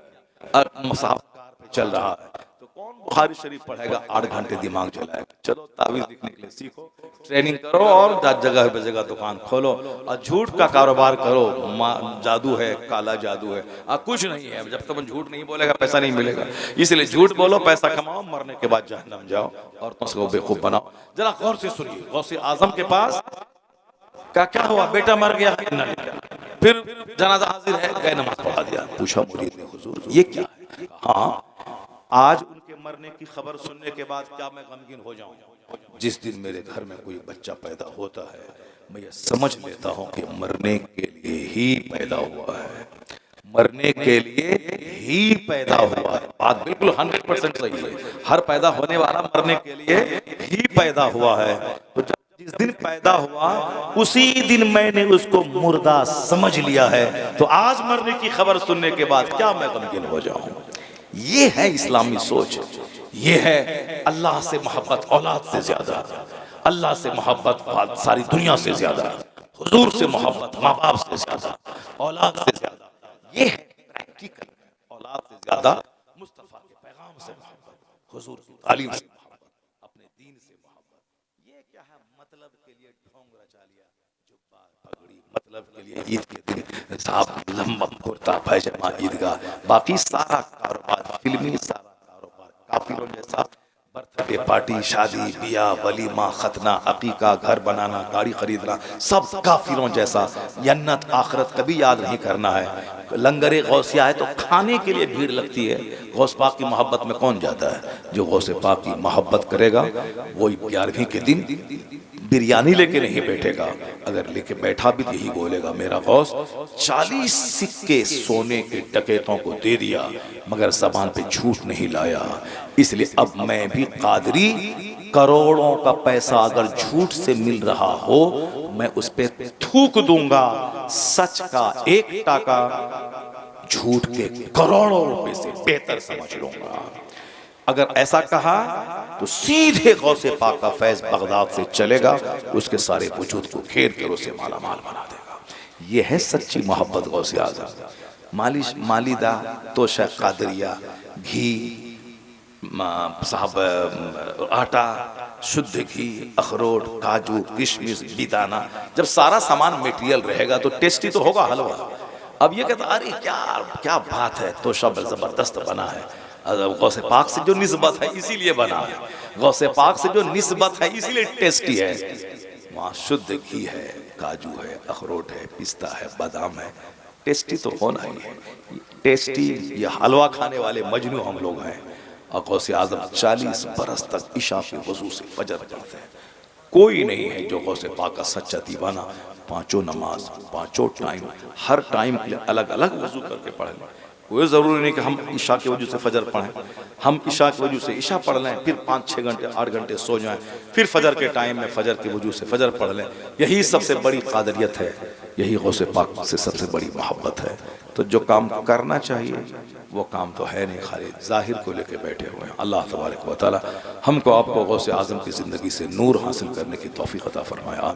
है, मुसाफिर पे चल रहा है, तो कौन बुखारी शरीफ पढ़ेगा? 8 घंटे दिमाग चलाएगा। चलो तावीज़ लिखने के लिए सीखो, ट्रेनिंग करो, और जगह पे जगह दुकान खोलो और झूठ का कारोबार करो। जादू है, काला जादू है, कुछ नहीं है। जब तक झूठ नहीं बोलेगा पैसा नहीं मिलेगा, इसलिए झूठ बोलो, पैसा कमाओ, मरने के बाद जहन्नम जाओ और तुमको बेवकूफ बनाओ। जरा गौर से सुनिए, गौसे आजम के पास क्या हुआ? बेटा मर गया, फिर जनाजा हाजिर है, गए नमाज पढ़ा दिया। पूछा मुरीद ने, हुजूर ये क्या है? हाँ, आज उनके मरने की खबर सुनने के बाद क्या मैं गमगीन हो जाऊं? जिस दिन मेरे घर में कोई बच्चा पैदा होता है, मैं ये समझ लेता हूं कि मरने के लिए ही पैदा हुआ है। मरने के लिए ही पैदा हुआ है। बात बिल्कुल 100% सही है। हर पैदा होने वाला मरने के लिए ही पैदा हुआ है। तो जिस दिन पैदा हुआ उसी दिन मैंने उसको मुर्दा समझ लिया है। तो आज मरने की खबर सुनने के बाद क्या मैं गमगीन हो जाऊं? ये है इस्लामी सोच। ये है अल्लाह से मोहब्बत औलाद से ज्यादा, अल्लाह से मोहब्बत सारी दुनिया से ज्यादा, हुजूर से मोहब्बत माँ बाप से ज्यादा, औलाद से ज्यादा। ये है प्रैक्टिकल। औलाद से ज्यादा मुस्तफा के पैगाम से मोहब्बत, हुजूर की तालीम से मोहब्बत, अपने दीन से मोहब्बत। ये क्या है? मतलब के लिए ढोंग रचा लिया, जुब्बा पगड़ी, मतलब के लिए ईद के दिन साहब लंबा कुर्ता पैजामा ईदगाह, बाकी सारा कारोबार फिल्मी, सारा कारोबार काफिरों जैसा। बर्थडे पार्टी, शादी ब्याह, वलीमा, खतना, अकीका, घर बनाना, गाड़ी खरीदना, सब काफिरों जैसा। जन्नत आखिरत कभी याद नहीं करना है। लंगरे गौसिया है तो खाने के लिए भीड़ लगती है। गौस पाक की मोहब्बत में कौन जाता है? जो गौसे पाक की मोहब्बत करेगा वही 11वीं के दिन बिरयानी लेके नहीं बैठेगा। अगर लेके बैठा भी तो यही बोलेगा, मेरा गौस 40 सिक्के सोने के डकैतों को दे दिया मगर ज़बान पे झूठ नहीं लाया। इसलिए अब मैं भी कादरी, करोड़ों का पैसा अगर झूठ से मिल रहा हो मैं उस पे थूक दूंगा। सच का 1 टाका झूठ के करोड़ों रुपए से बेहतर समझ लूंगा। अगर ऐसा कहा तो सीधे गौसे पाक का फैज बगदाद से चलेगा, उसके सारे वजूद को घेर कर उसे माला माल बना देगा। यह है सच्ची मोहब्बत गौसे आज़म। मालिश, मालिदा, तोशा, कादरिया, घी, साहब आटा, शुद्ध घी, अखरोट, काजू, किशमिश, बिदाना, जब सारा सामान मटेरियल रहेगा तो टेस्टी तो होगा हलवा। अब ये कहता अरे क्या क्या बात है, तोशा जबरदस्त बना है। गौसे पाक से जो निस्बत है इसीलिए बना है, गौसे पाक से जो निस्बत है इसीलिए टेस्टी है। वहाँ शुद्ध घी है, काजू है, अखरोट है, पिस्ता है, बादाम है, टेस्टी तो होना ही है। टेस्टी ये हलवा खाने वाले मजनू हम लोग हैं। और गौसे आज़म 40 बरस तक इशा के वजू से फजर पढ़ते हैं। कोई नहीं है जो गौसे पाक का सच्चा दीवाना। पांचों नमाज, पांचों टाइम, हर टाइम के लिए अलग अलग वजू करके पढ़ लें। कोई ज़रूरी नहीं कि हम इशा के वजू से फजर पढ़ें। हम इशा के वजू से इशा पढ़ लें, फिर 5-6 घंटे 8 घंटे सो जाएं, फिर फजर के टाइम में फजर के वजू से फजर पढ़ लें। यही सबसे बड़ी कादरियत है, यही गौसे पाक से सबसे बड़ी मोहब्बत है। तो जो काम करना चाहिए वो काम तो है नहीं, खाली जाहिर को लेके बैठे हुए हैं। अल्लाह तबारक व तआला हमको आपको गौसे आज़म की ज़िंदगी से नूर हासिल करने की तौफीक अता फरमाए।